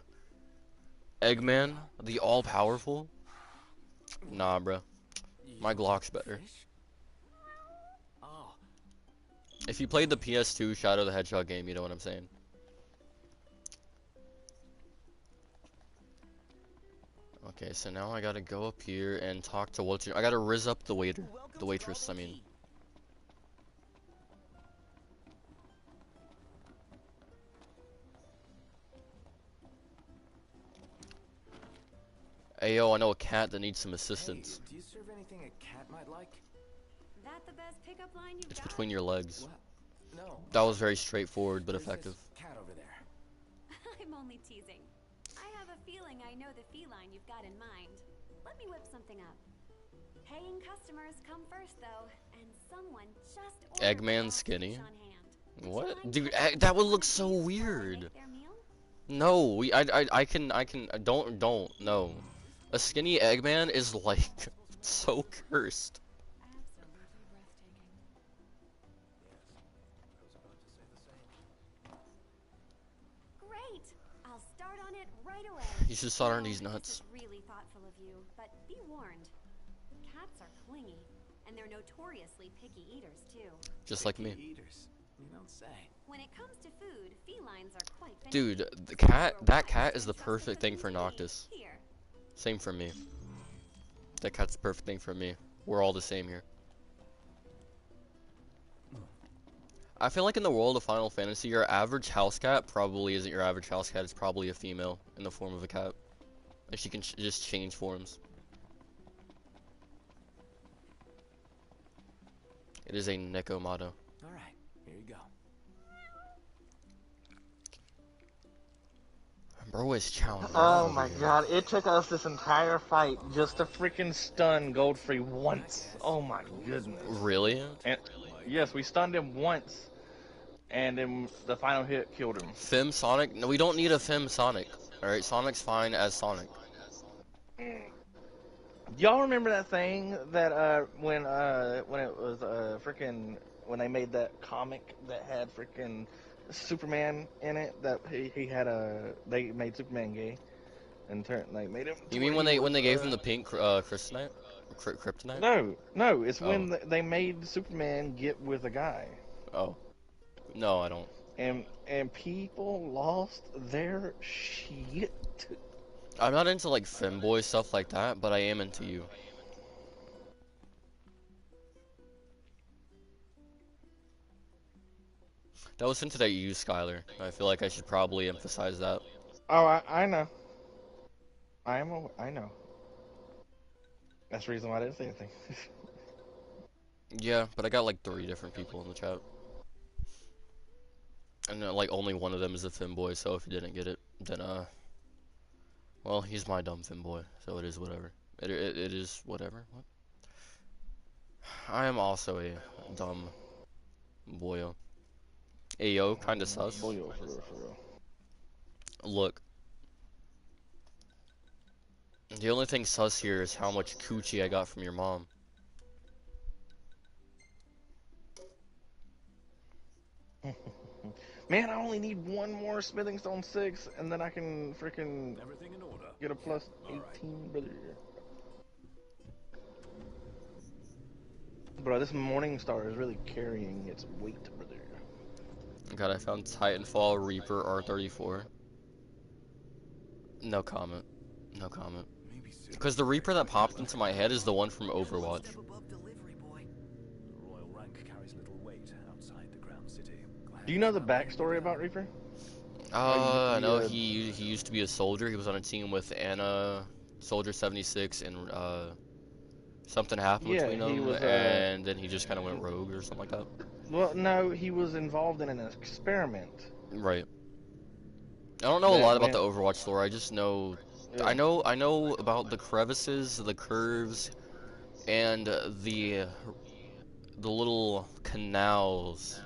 Eggman, the all-powerful? Nah, bro. My Glock's better. Oh. If you played the PS2 Shadow the Hedgehog game, you know what I'm saying. Okay, so now I gotta go up here and talk to what's your... I gotta rizz up the waiter. The waitress, I mean. Hey, yo, I know a cat that needs some assistance. Hey, do you serve anything a cat might like? That the best pickup line you've It's got? between your legs. What? No. That was very straightforward but There's effective. this cat over there. I'm I'm only teasing. I have a feeling I know the feline you've got in mind. Let me whip something up. Paying customers come first, though, and someone just ordered Eggman skinny. on hand. What? Dude, that would look so weird. No, don't, no. A skinny Eggman is like, so cursed. Great! I'll start on it right away. You should start on these nuts. This is really thoughtful of you, but be warned. Cats are clingy, and they're notoriously picky eaters, too. Just like me. Eaters. You don't say. When it comes to food, felines are quite finicky. Dude, that cat is the perfect thing for Noctis. Same for me. That cat's the perfect thing for me. We're all the same here. I feel like in the world of Final Fantasy, your average house cat probably isn't your average house cat. It's probably a female in the form of a cat. And she can just change forms. It is a Nekomata. Alright, here you go. Bro is challenging. Oh my god, it took us this entire fight just to freaking stun Godfrey once. Oh my goodness. Really? And, yes, we stunned him once, and then the final hit killed him. Fem Sonic? No, we don't need a Fem Sonic. Alright, Sonic's fine as Sonic. Y'all remember that thing that when it was freaking when they made that comic that had freaking Superman in it, that he had they made Superman gay and made him. You mean when they gave him the pink kryptonite? Kryptonite? No, it's when they made Superman get with a guy. Oh. No, I don't. And people lost their shit. I'm not into like femboy stuff like that, but I am into you. That was hinted at you, Skylar. I feel like I should probably emphasize that. Oh, I know. I know. That's the reason why I didn't say anything. Yeah, but I got like 3 different people in the chat. And like only one of them is a femboy, so if you didn't get it, then well, he's my dumb femboy, so it is whatever. It is whatever. What? I am also a dumb boyo. Ayo, kinda sus. Boyo, for real. Look. The only thing sus here is how much coochie I got from your mom. Man, I only need one more Smithing Stone 6, and then I can freaking get a plus 18, brother. Bro, this Morning Star is really carrying its weight, brother. God, I found Titanfall Reaper R34. No comment. No comment. Because the Reaper that popped into my head is the one from Overwatch. Do you know the backstory about Reaper? No, he used to be a soldier. He was on a team with Anna, Soldier 76, and something happened between them, and then he just kind of went rogue or something like that. Well, no, he was involved in an experiment. Right. I don't know a lot about the Overwatch lore. I just know, I know about the crevices, the curves, and the little canals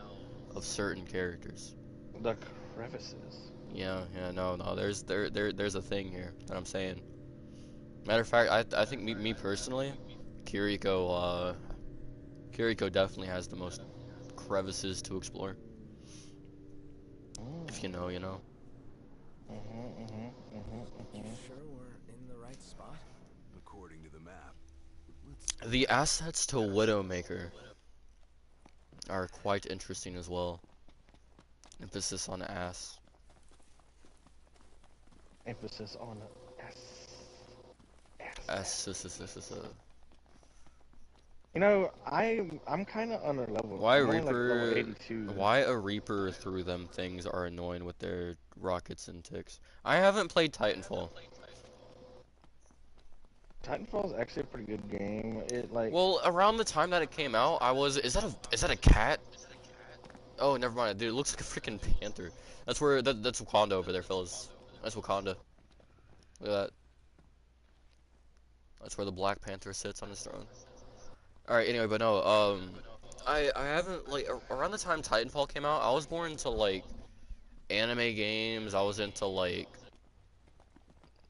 of certain characters. The crevices. Yeah, no. There's a thing here that I'm saying. Matter of fact, I think me personally, Kiriko definitely has the most crevices to explore. If you know, you know. You sure we're in the right spot? According to the map. The assets to Widowmaker are quite interesting as well. Emphasis on ass. Emphasis on ass. You know, I'm kind of under level. Why I'm Reaper? Like level 82. Why a Reaper through them things are annoying with their rockets and ticks. I haven't played Titanfall. Titanfall is actually a pretty good game. Well, around the time that it came out, is that a cat? Oh, never mind, dude. It looks like a freaking panther. That's Wakanda over there, fellas. That's Wakanda. Look at that. That's where the Black Panther sits on his throne. Alright, anyway, but no, I haven't, like, around the time Titanfall came out, I was more into, like, anime games. I was into, like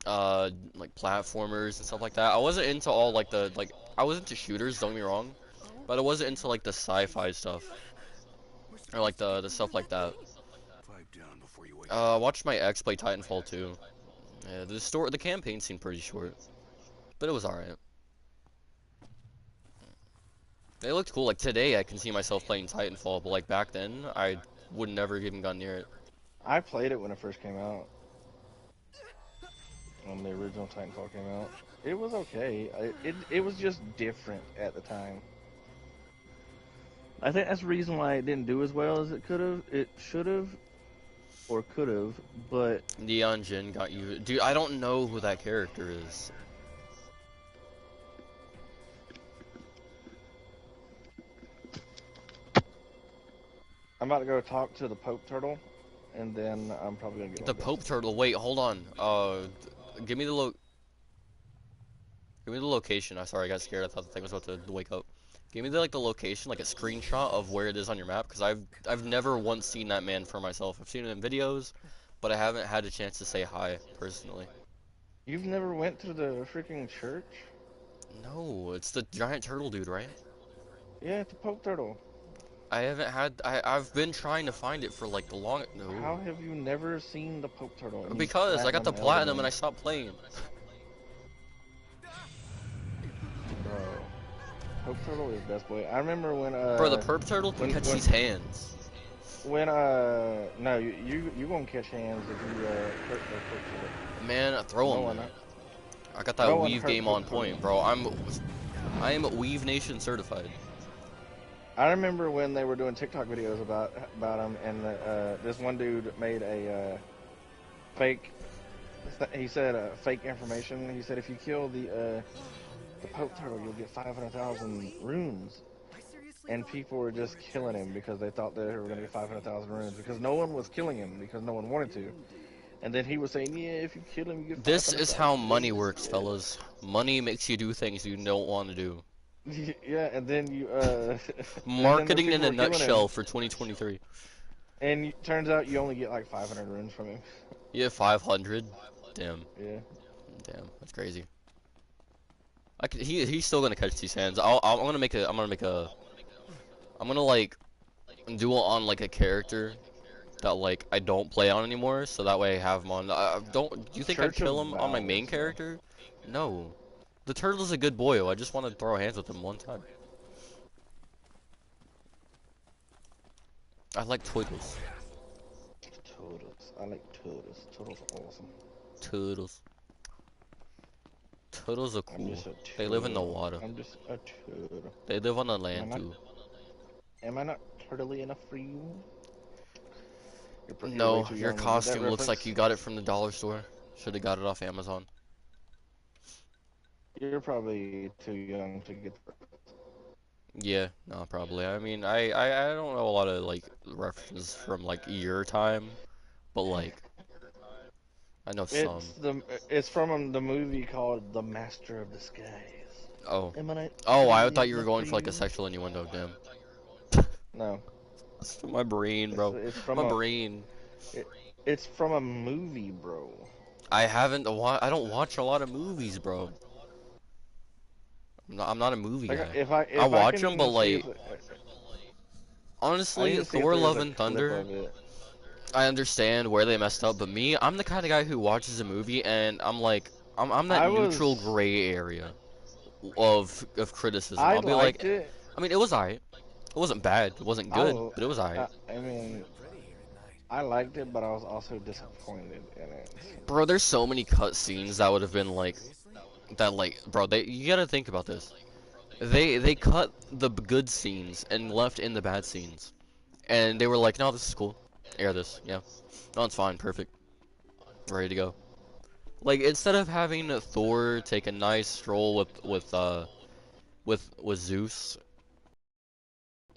platformers and stuff like that. I wasn't into all, like, I was into shooters, don't get me wrong, but I wasn't into, like, the sci-fi stuff. Or, like, the stuff like that. I watched my ex play Titanfall 2. Yeah, the campaign seemed pretty short, but it was alright. They looked cool. Like, today I can see myself playing Titanfall, but, like, back then, I would never even gone near it. I played it when it first came out. When the original Titanfall came out. It was okay. It was just different at the time. I think that's the reason why it didn't do as well as it could have. It should have, or could have, but... Neon Jin got you. Dude, I don't know who that character is. I'm about to go talk to the Pope Turtle, and then I'm probably gonna get the Pope Turtle. Wait, hold on. Give me the location. I'm sorry, I got scared. I thought the thing was about to wake up. Give me the location, like a screenshot of where it is on your map, because I've never once seen that man for myself. I've seen it in videos, but I haven't had a chance to say hi personally. You've never went to the freaking church? No, it's the giant turtle dude, right? Yeah, it's the Pope Turtle. I haven't had. I've been trying to find it for like the long. No. How have you never seen the Pope Turtle? Because I got the platinum and I stopped playing. Bro, Pope Turtle is best boy. I remember when Bro, the Perp Turtle can catch these hands. When no, you gonna catch hands if you hurt the Pope Turtle. Man, throw him. I got that weave game on point, bro. I am Weave Nation certified. I remember when they were doing TikTok videos about him, and this one dude made a fake. He said fake information. He said if you kill the Pope Turtle, you'll get 500,000 runes. And people were just killing him because they thought they were going to get 500,000 runes because no one was killing him because no one wanted to. And then he was saying, yeah, if you kill him, you get. This is how money works, fellas. Money makes you do things you don't want to do. Yeah, and then you marketing in a nutshell for 2023. And turns out you only get like 500 runes from him. Yeah, 500. Damn. Yeah. Damn, that's crazy. He's still gonna catch these hands. I'm gonna like do it on like a character that like I don't play on anymore, so that way I have him on. Do you think I'd kill him on my main character? No. The turtle's a good boy. I just want to throw hands with him one time. I like turtles. Turtles. I like turtles. Turtles are awesome. Turtles. Turtles are cool. They live in the water. I'm just a turtle. They live on the land too. Am I not turtly enough for you? No, your costume looks like you got it from the dollar store. Should have got it off Amazon. You're probably too young to get. Yeah, no, probably. I mean, I don't know a lot of like references from like your time, but like I know some. It's from the movie called The Master of Disguise. Oh. Oh, I thought you were going for like a sexual innuendo. Damn. No. It's from my brain, bro. It's from my brain. It's from a movie, bro. I don't watch a lot of movies, bro. I'm not a movie guy. If I watch them, but like, honestly, Thor: Love and Thunder. I understand where they messed up, but me, I'm the kind of guy who watches a movie and I'm like, I'm that neutral gray area of criticism. I'll be like, I mean, it was alright. It wasn't bad. It wasn't good, but it was alright. I mean, I liked it, but I was also disappointed in it. Bro, there's so many cutscenes that would have been like. That like, bro, you gotta think about this. They cut the good scenes and left in the bad scenes, and they were like, no, this is cool. Air this, yeah. No, it's fine, perfect. Ready to go. Like, instead of having Thor take a nice stroll with Zeus,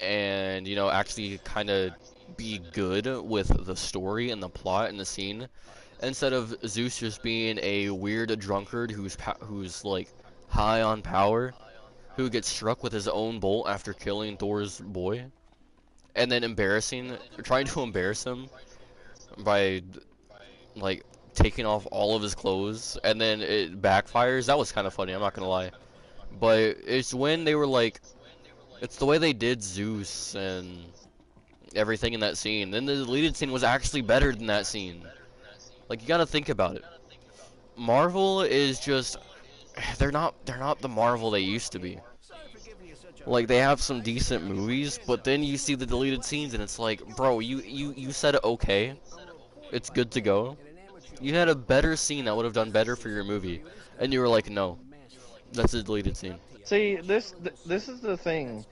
and you know actually kind of be good with the story and the plot and the scene, instead of Zeus just being a weird drunkard who's like high on power, who gets struck with his own bolt after killing Thor's boy, and then trying to embarrass him by like taking off all of his clothes, and then it backfires. That was kind of funny, I'm not gonna lie. But it's when they were like, it's the way they did Zeus and everything in that scene. Then the deleted scene was actually better than that scene. Like, you gotta think about it. Marvel is just, they're not the Marvel they used to be. Like, they have some decent movies, but then you see the deleted scenes and it's like, bro, you said okay, it's good to go. You had a better scene that would have done better for your movie, and you were like, no, that's a deleted scene. See, this is the thing.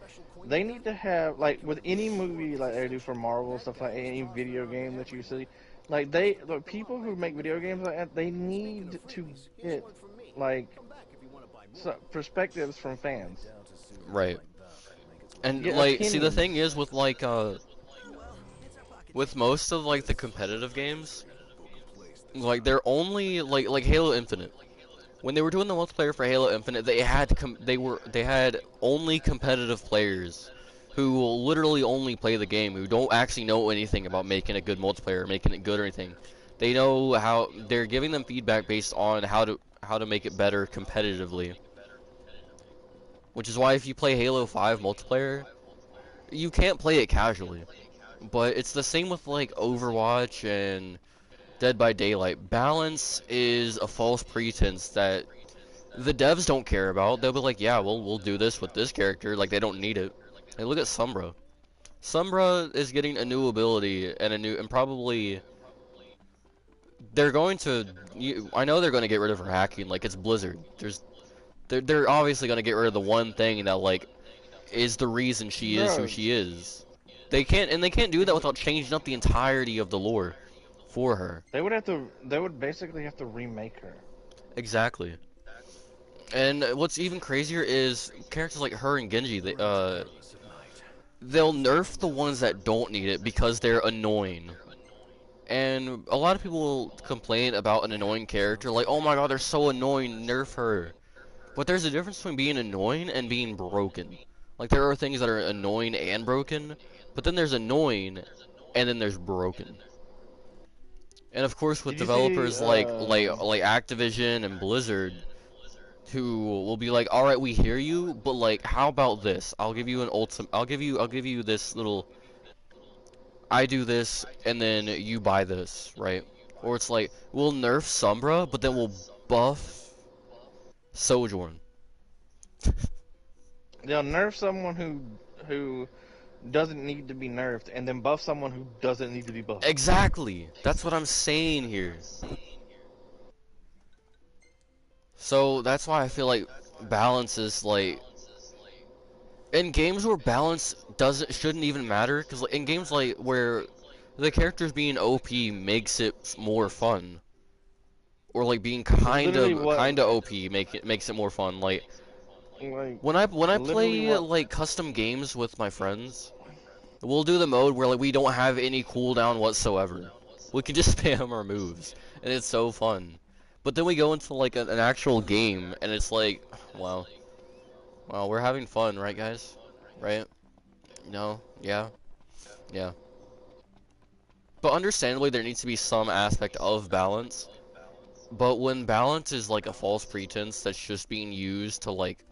They need to have, like, with any movie like they do for Marvel, stuff like any video game that you see, like, the people who make video games like that, they need to get, like, perspectives from fans. Right. And, Get like, see, the opinions. thing is with, like, with most of, like, the competitive games, like, they're only, like Halo Infinite. When they were doing the multiplayer for Halo Infinite, they had only competitive players who will literally only play the game, who don't actually know anything about making a good multiplayer, making it good or anything. They know how, they're giving them feedback based on how to make it better competitively. Which is why if you play Halo 5 multiplayer, you can't play it casually. But it's the same with like Overwatch and Dead by Daylight. Balance is a false pretense that the devs don't care about. They'll be like, yeah, we'll do this with this character. Like, they don't need it. Hey, look at Sombra. Sombra is getting a new ability and probably they're going to. I know they're going to get rid of her hacking. Like, it's Blizzard. They're obviously going to get rid of the one thing that like is the reason she is who she is. They can't do that without changing up the entirety of the lore for her. They would basically have to remake her. Exactly. And what's even crazier is characters like her and Genji, they'll nerf the ones that don't need it because they're annoying. And a lot of people will complain about an annoying character, like, oh my god, they're so annoying, nerf her. But there's a difference between being annoying and being broken. Like, there are things that are annoying and broken, but then there's annoying, and then there's broken. And of course, with developers like Activision and Blizzard, who will be like, all right, we hear you, but like, how about this? I'll give you an ultimate. I'll give you this little. I do this, and then you buy this, right? Or it's like, we'll nerf Sombra, but then we'll buff Sojourn. They'll nerf someone who doesn't need to be nerfed, and then buff someone who doesn't need to be buffed. Exactly. That's what I'm saying here. So that's why I feel like balance is like in games where balance shouldn't even matter, because like, in games like where the characters being OP makes it more fun, or like being kind of OP makes it more fun. Like when I play like custom games with my friends, we'll do the mode where like we don't have any cooldown whatsoever. We can just spam our moves, and it's so fun. But then we go into like an actual game, and it's like, wow, we're having fun, right, guys? Right? No? Yeah? Yeah. But understandably, there needs to be some aspect of balance. But when balance is like a false pretense that's just being used to like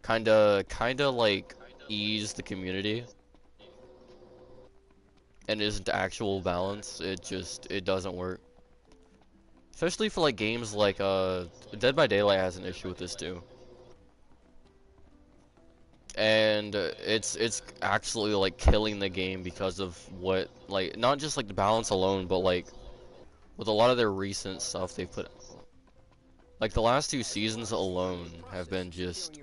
kinda like ease the community and isn't actual balance, it doesn't work. Especially for like games like Dead by Daylight has an issue with this too. And it's actually like killing the game because of what, like, not just like the balance alone, but like with a lot of their recent stuff they've put, like the last 2 seasons alone have been just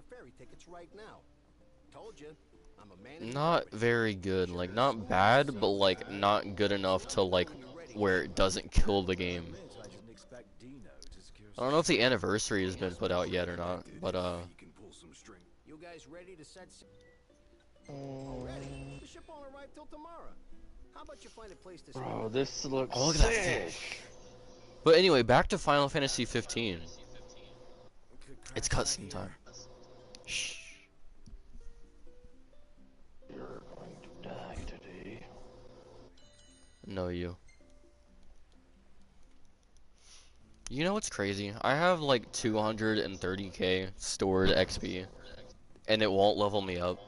not very good. Like, not bad, but like not good enough to like where it doesn't kill the game. I don't know if the anniversary has been put out yet or not, but You guys ready to set already? The ship won't arrive till tomorrow. How about you find a place to Bro, this looks oh, look at that sick. fish. But anyway, back to Final Fantasy 15. It's cutscene time. Shh. You're going to die today. No, you. You know what's crazy? I have like 230k stored XP, and it won't level me up.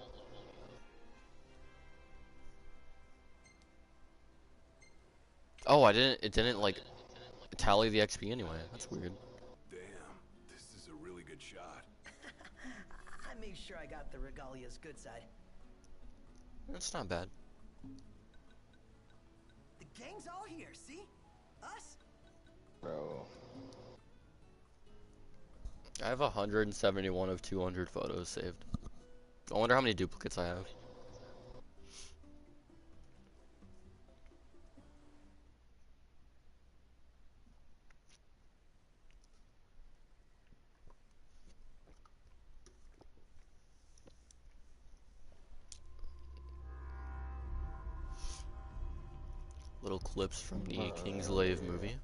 Oh, it didn't like tally the XP anyway. That's weird. Damn, this is a really good shot. I made sure I got the Regalia's good side. That's not bad. The gang's all here, see? Us? Bro. I have 171 of 200 photos saved. I wonder how many duplicates I have. Little clips from the Kingslave movie.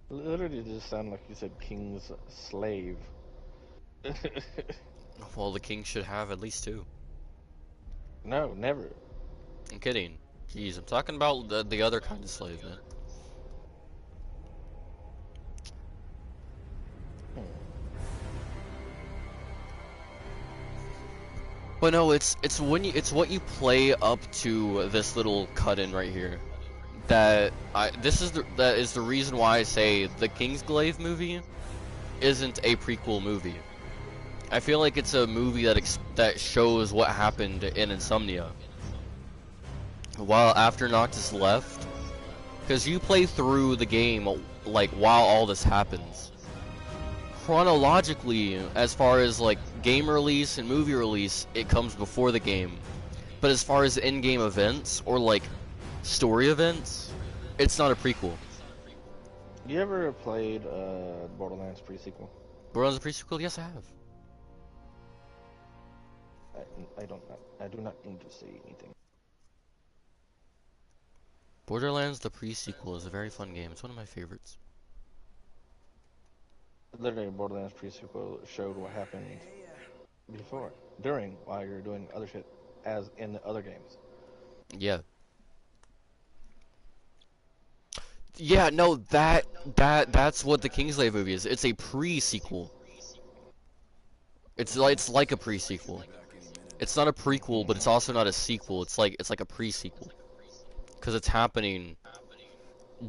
Literally just sound like you said king's slave. Well, the king should have at least 2. No, never. I'm kidding. Jeez, I'm talking about the other kind of slave, man. But no, it's what you play up to this little cut-in right here. That is the reason why I say the Kingsglaive movie isn't a prequel movie. I feel like it's a movie that shows what happened in Insomnia. While after Noctis left, because you play through the game like while all this happens. Chronologically, as far as like game release and movie release, it comes before the game. But as far as in-game events or like story events, it's not a prequel. You ever played Borderlands pre-sequel? Borderlands pre-sequel? Yes, I have. I do not need to say anything. Borderlands the pre-sequel is a very fun game. It's one of my favorites. Literally, Borderlands pre-sequel showed what happened before, during, while you're doing other shit, as in the other games. Yeah. Yeah, no, that's what the Kingslave movie is. It's a pre-sequel. It's like a pre-sequel. It's not a prequel, but it's also not a sequel. It's like a pre-sequel, because it's happening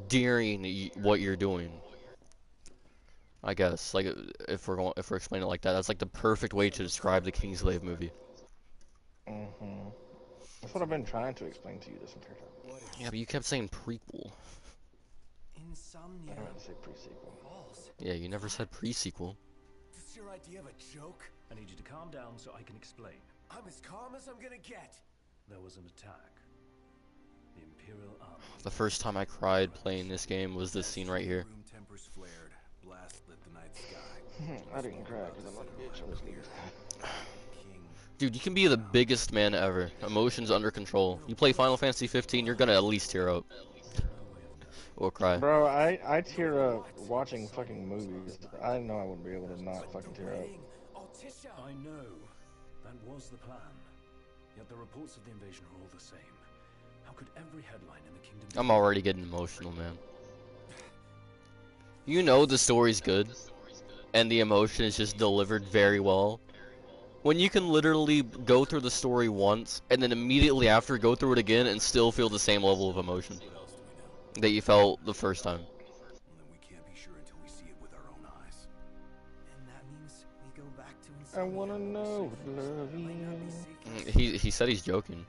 during what you're doing. I guess, like, if we're explaining it like that, that's like the perfect way to describe the Kingslave movie. That's what I've been trying to explain to you this entire time. Yeah, but you kept saying prequel. Insomnia. I meant to say pre-sequel. Yeah, you never said pre-sequel. Is this your idea of a joke? I need you to calm down so I can explain. I'm as calm as I'm gonna get. There was an attack. The Imperial Army. The first time I cried playing this game was this scene right here. Room tempers flared. Blast lit the night sky. I didn't cry because I'm not a bitch. I'm just leaving. Dude, you can be the biggest man ever. Emotions under control. You play Final Fantasy 15, you're gonna at least tear up. Or cry. Bro, I tear up watching fucking movies. I know I wouldn't be able to not fucking tear up. I know. That was the plan. Yet the reports of the invasion are all the same. How could every headline in the kingdom... I'm already getting emotional, man. You know the story's good, and the emotion is just delivered very well. When you can literally go through the story once, and then immediately after go through it again and still feel the same level of emotion that you felt the first time. We can't be sure until we see it with our own eyes. And that means we go back to I wanna know, love you. He said he's joking.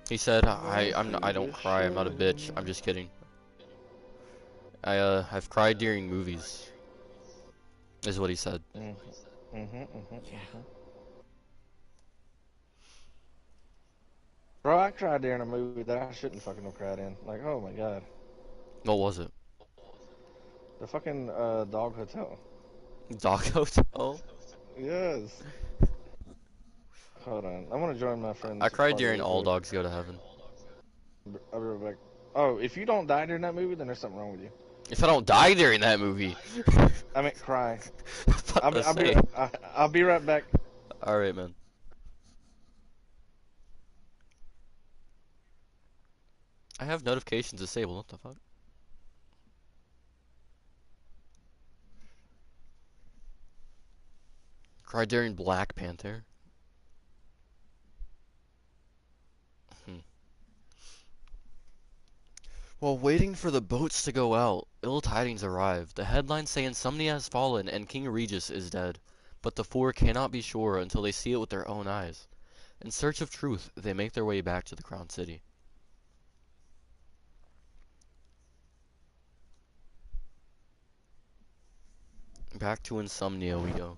He said I don't cry. I'm not a bitch. I'm just kidding. I've cried during movies. Is what he said. Bro, I cried during a movie that I shouldn't fucking have cried in. Like, oh my god. What was it? The fucking Dog Hotel. Dog Hotel? Yes. Hold on. I want to join my friends. I cried during All Dogs Go to Heaven. I'll be right back. Oh, if you don't die during that movie, then there's something wrong with you. If I don't die during that movie. I meant cry. Say. I'll be right back. All right, man. I have notifications disabled. What the fuck? Cry during Black Panther. While waiting for the boats to go out, ill tidings arrive. The headlines say Insomnia has fallen and King Regis is dead, but the four cannot be sure until they see it with their own eyes. In search of truth, they make their way back to the Crown City. Back to Insomnia we go.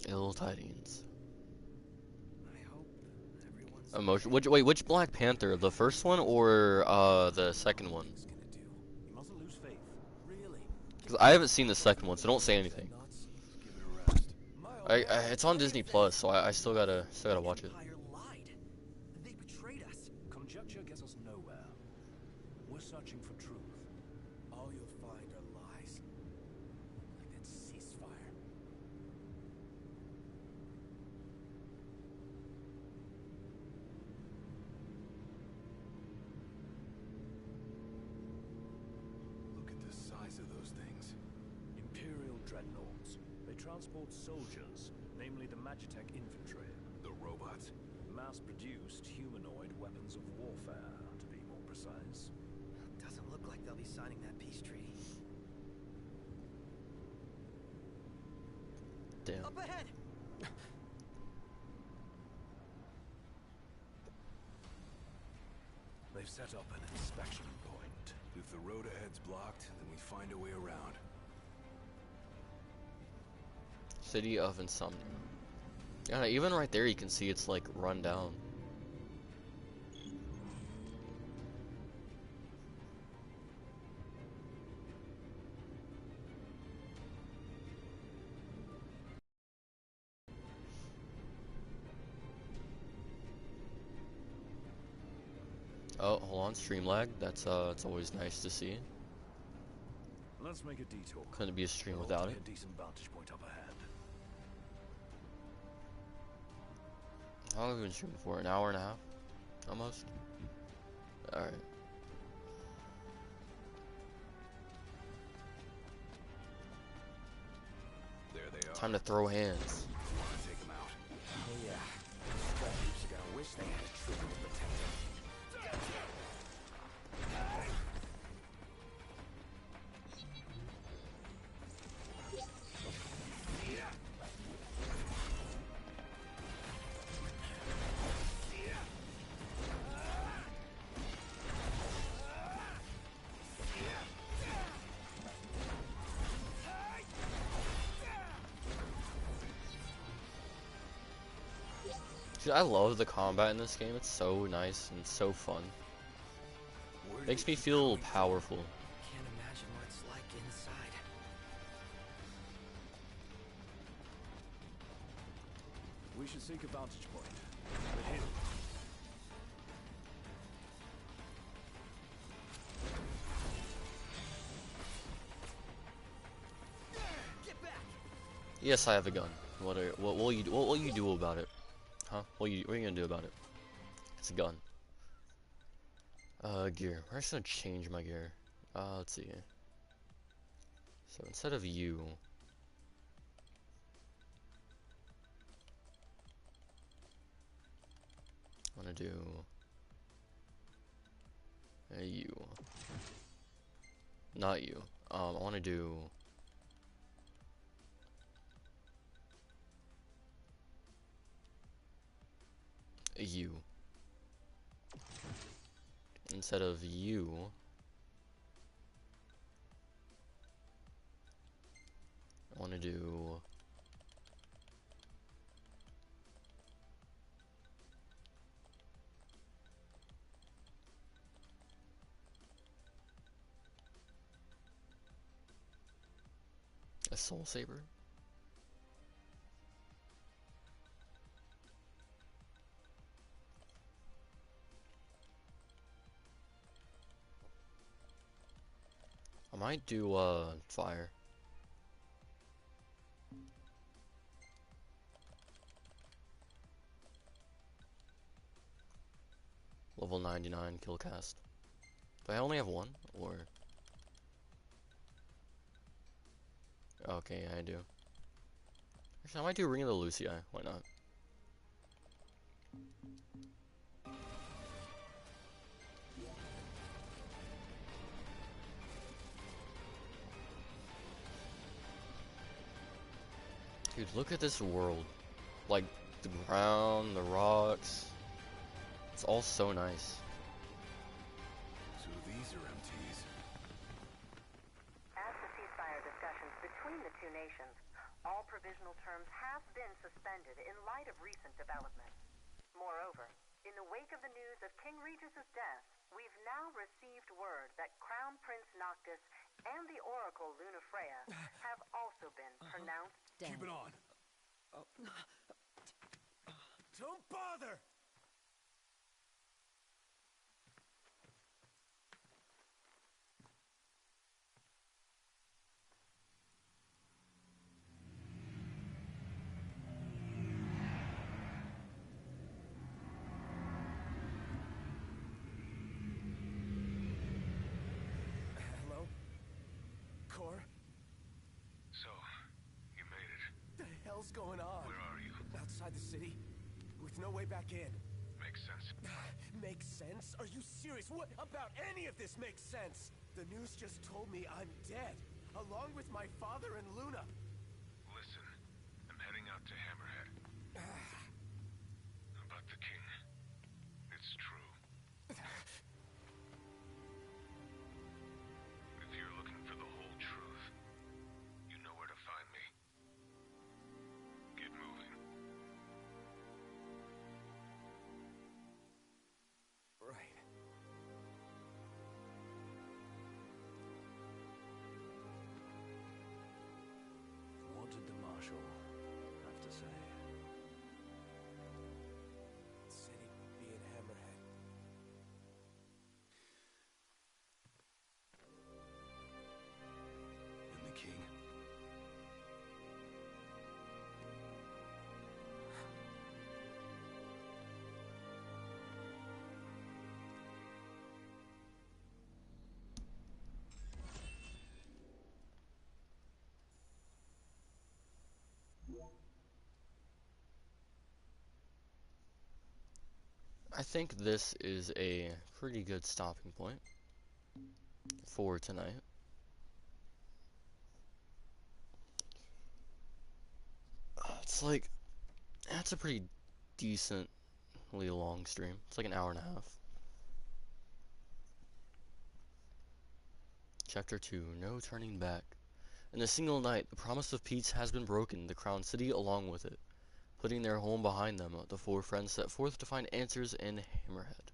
Ill tidings. Emotion. Which Black Panther? The first one or the second one? Because I haven't seen the second one, so don't say anything. It's on Disney Plus, so I still gotta watch it. They betrayed us. Conjecture gets us nowhere. We're searching for truth. All you'll find are lies. Like that ceasefire. Look at the size of those things. Imperial dreadnoughts. They transport soldiers, namely the Magitech infantry. The robots? Mass-produced humanoid weapons of warfare, to be more precise. Doesn't look like they'll be signing that peace treaty. Damn. Up ahead. They've set up an inspection point. If the road ahead's blocked, then we find a way around. City of Insomnia. Yeah, even right there you can see it's like run down. Oh, hold on, stream lag. That's it's always nice to see. Let's make a detour. Couldn't be a stream There ought without to it. be a decent vantage point up ahead. How long have we been streaming for? An hour and a half? Almost? Alright. There they are. Time to throw hands. Wanna take them out? Oh yeah. Scrappers are gonna wish they had a trooper to protect them. Dude, I love the combat in this game. It's so nice and so fun. Makes me feel powerful. Can't imagine what it's like inside. We should seek a vantage point. The hill. Yes, I have a gun. What will you do about it? Huh? What are you gonna do about it? It's a gun. Gear. We're just gonna change my gear. Let's see. So instead of you, I wanna do you. Not you. I wanna do you. Instead of you, I want to do A Soul Saber? I might do fire. Level 99 kill cast. Do I only have one or okay, yeah, I do. Actually I might do Ring of the Lucii, why not? Dude, look at this world. Like, the ground, the rocks. It's all so nice. So these are MTs. As the ceasefire discussions between the two nations, all provisional terms have been suspended in light of recent developments. Moreover, in the wake of the news of King Regis's death, we've now received word that Crown Prince Noctis and the Oracle Lunafreya have also been pronounced dead. Keep it on. Don't bother! Hello? Cor? So, you made it. The hell's going on? Where are you? Outside the city, with no way back in. Makes sense. Makes sense? Are you serious? What about any of this makes sense? The news just told me I'm dead, along with my father and Luna. Listen, I'm heading out to Hammerhead. About the king. It's true. If you're looking for the whole truth, you know where to find me. Get moving. Right. What did the Marshal have to say? Said he'd be in Hammerhead. And the king? I think this is a pretty good stopping point for tonight. It's like, that's a pretty decently long stream. It's like an hour and a half. Chapter 2, No Turning Back. In a single night, the promise of peace has been broken, the Crown City along with it. Putting their home behind them, the four friends set forth to find answers in Hammerhead.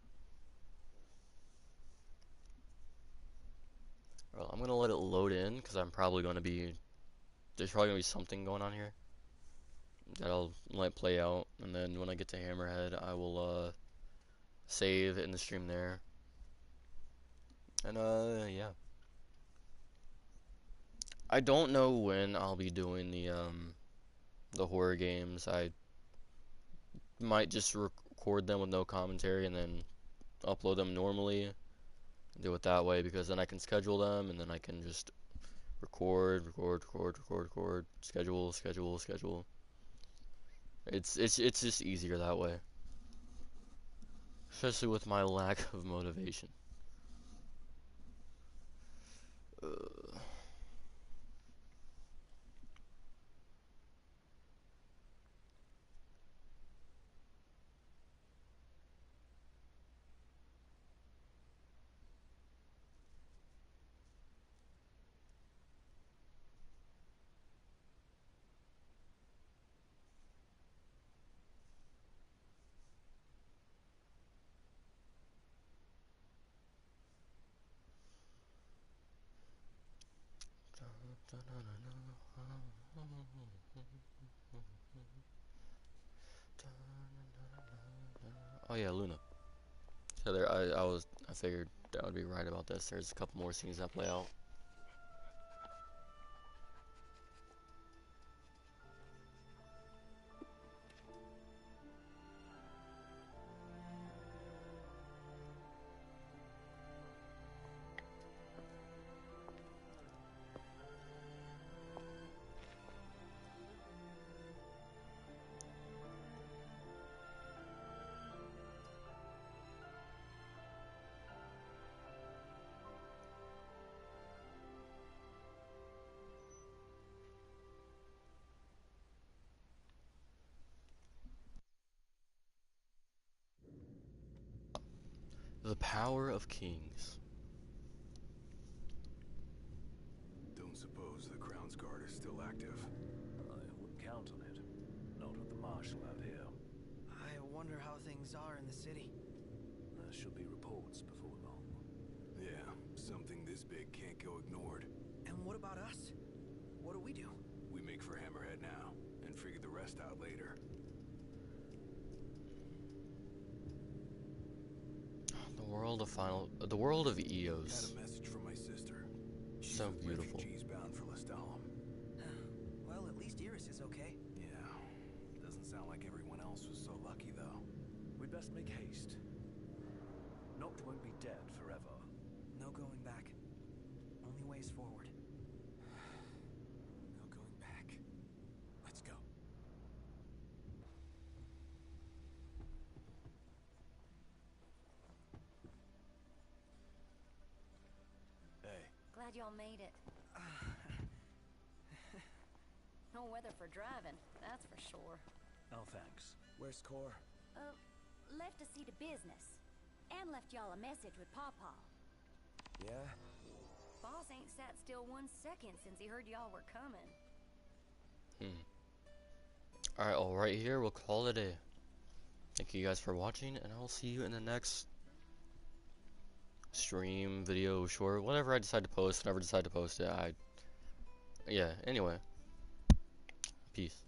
Well, I'm gonna let it load in, because I'm probably gonna be... There's probably gonna be something going on here that I'll let play out, and then when I get to Hammerhead, I will, save in the stream there. And, yeah. I don't know when I'll be doing the horror games. I might just record them with no commentary and then upload them normally. Do it that way because then I can schedule them and then I can just record, schedule. It's just easier that way. Especially with my lack of motivation. Oh yeah, Luna. So there, I figured that would be right about this. There's a couple more scenes that play out. The Power of Kings. Don't suppose the Crown's Guard is still active? I wouldn't count on it. Not with the Marshal out here. I wonder how things are in the city. There should be reports before long. Yeah, something this big can't go ignored. And what about us? What do we do? We make for Hammerhead now, and figure the rest out later. The world of Had Eos. a message from my sister. She's So with beautiful. refugees bound for Lestalem. Well, at least Iris is okay. Yeah, doesn't sound like everyone else was so lucky though. We'd best make haste. Noct won't be dead forever. No going back. Only ways forward. No going back. Let's go. Hey. Glad y'all made it. No weather for driving, that's for sure. Oh, thanks. Where's Core? Left to see to business. And left y'all a message with Pawpaw. Yeah? Boss ain't sat still 1 second since he heard y'all were coming. Alright, well, right here, we'll call it a day. Thank you guys for watching, and I'll see you in the next stream, video, short, whatever I decide to post, whenever I decide to post it. Yeah, anyway. Peace.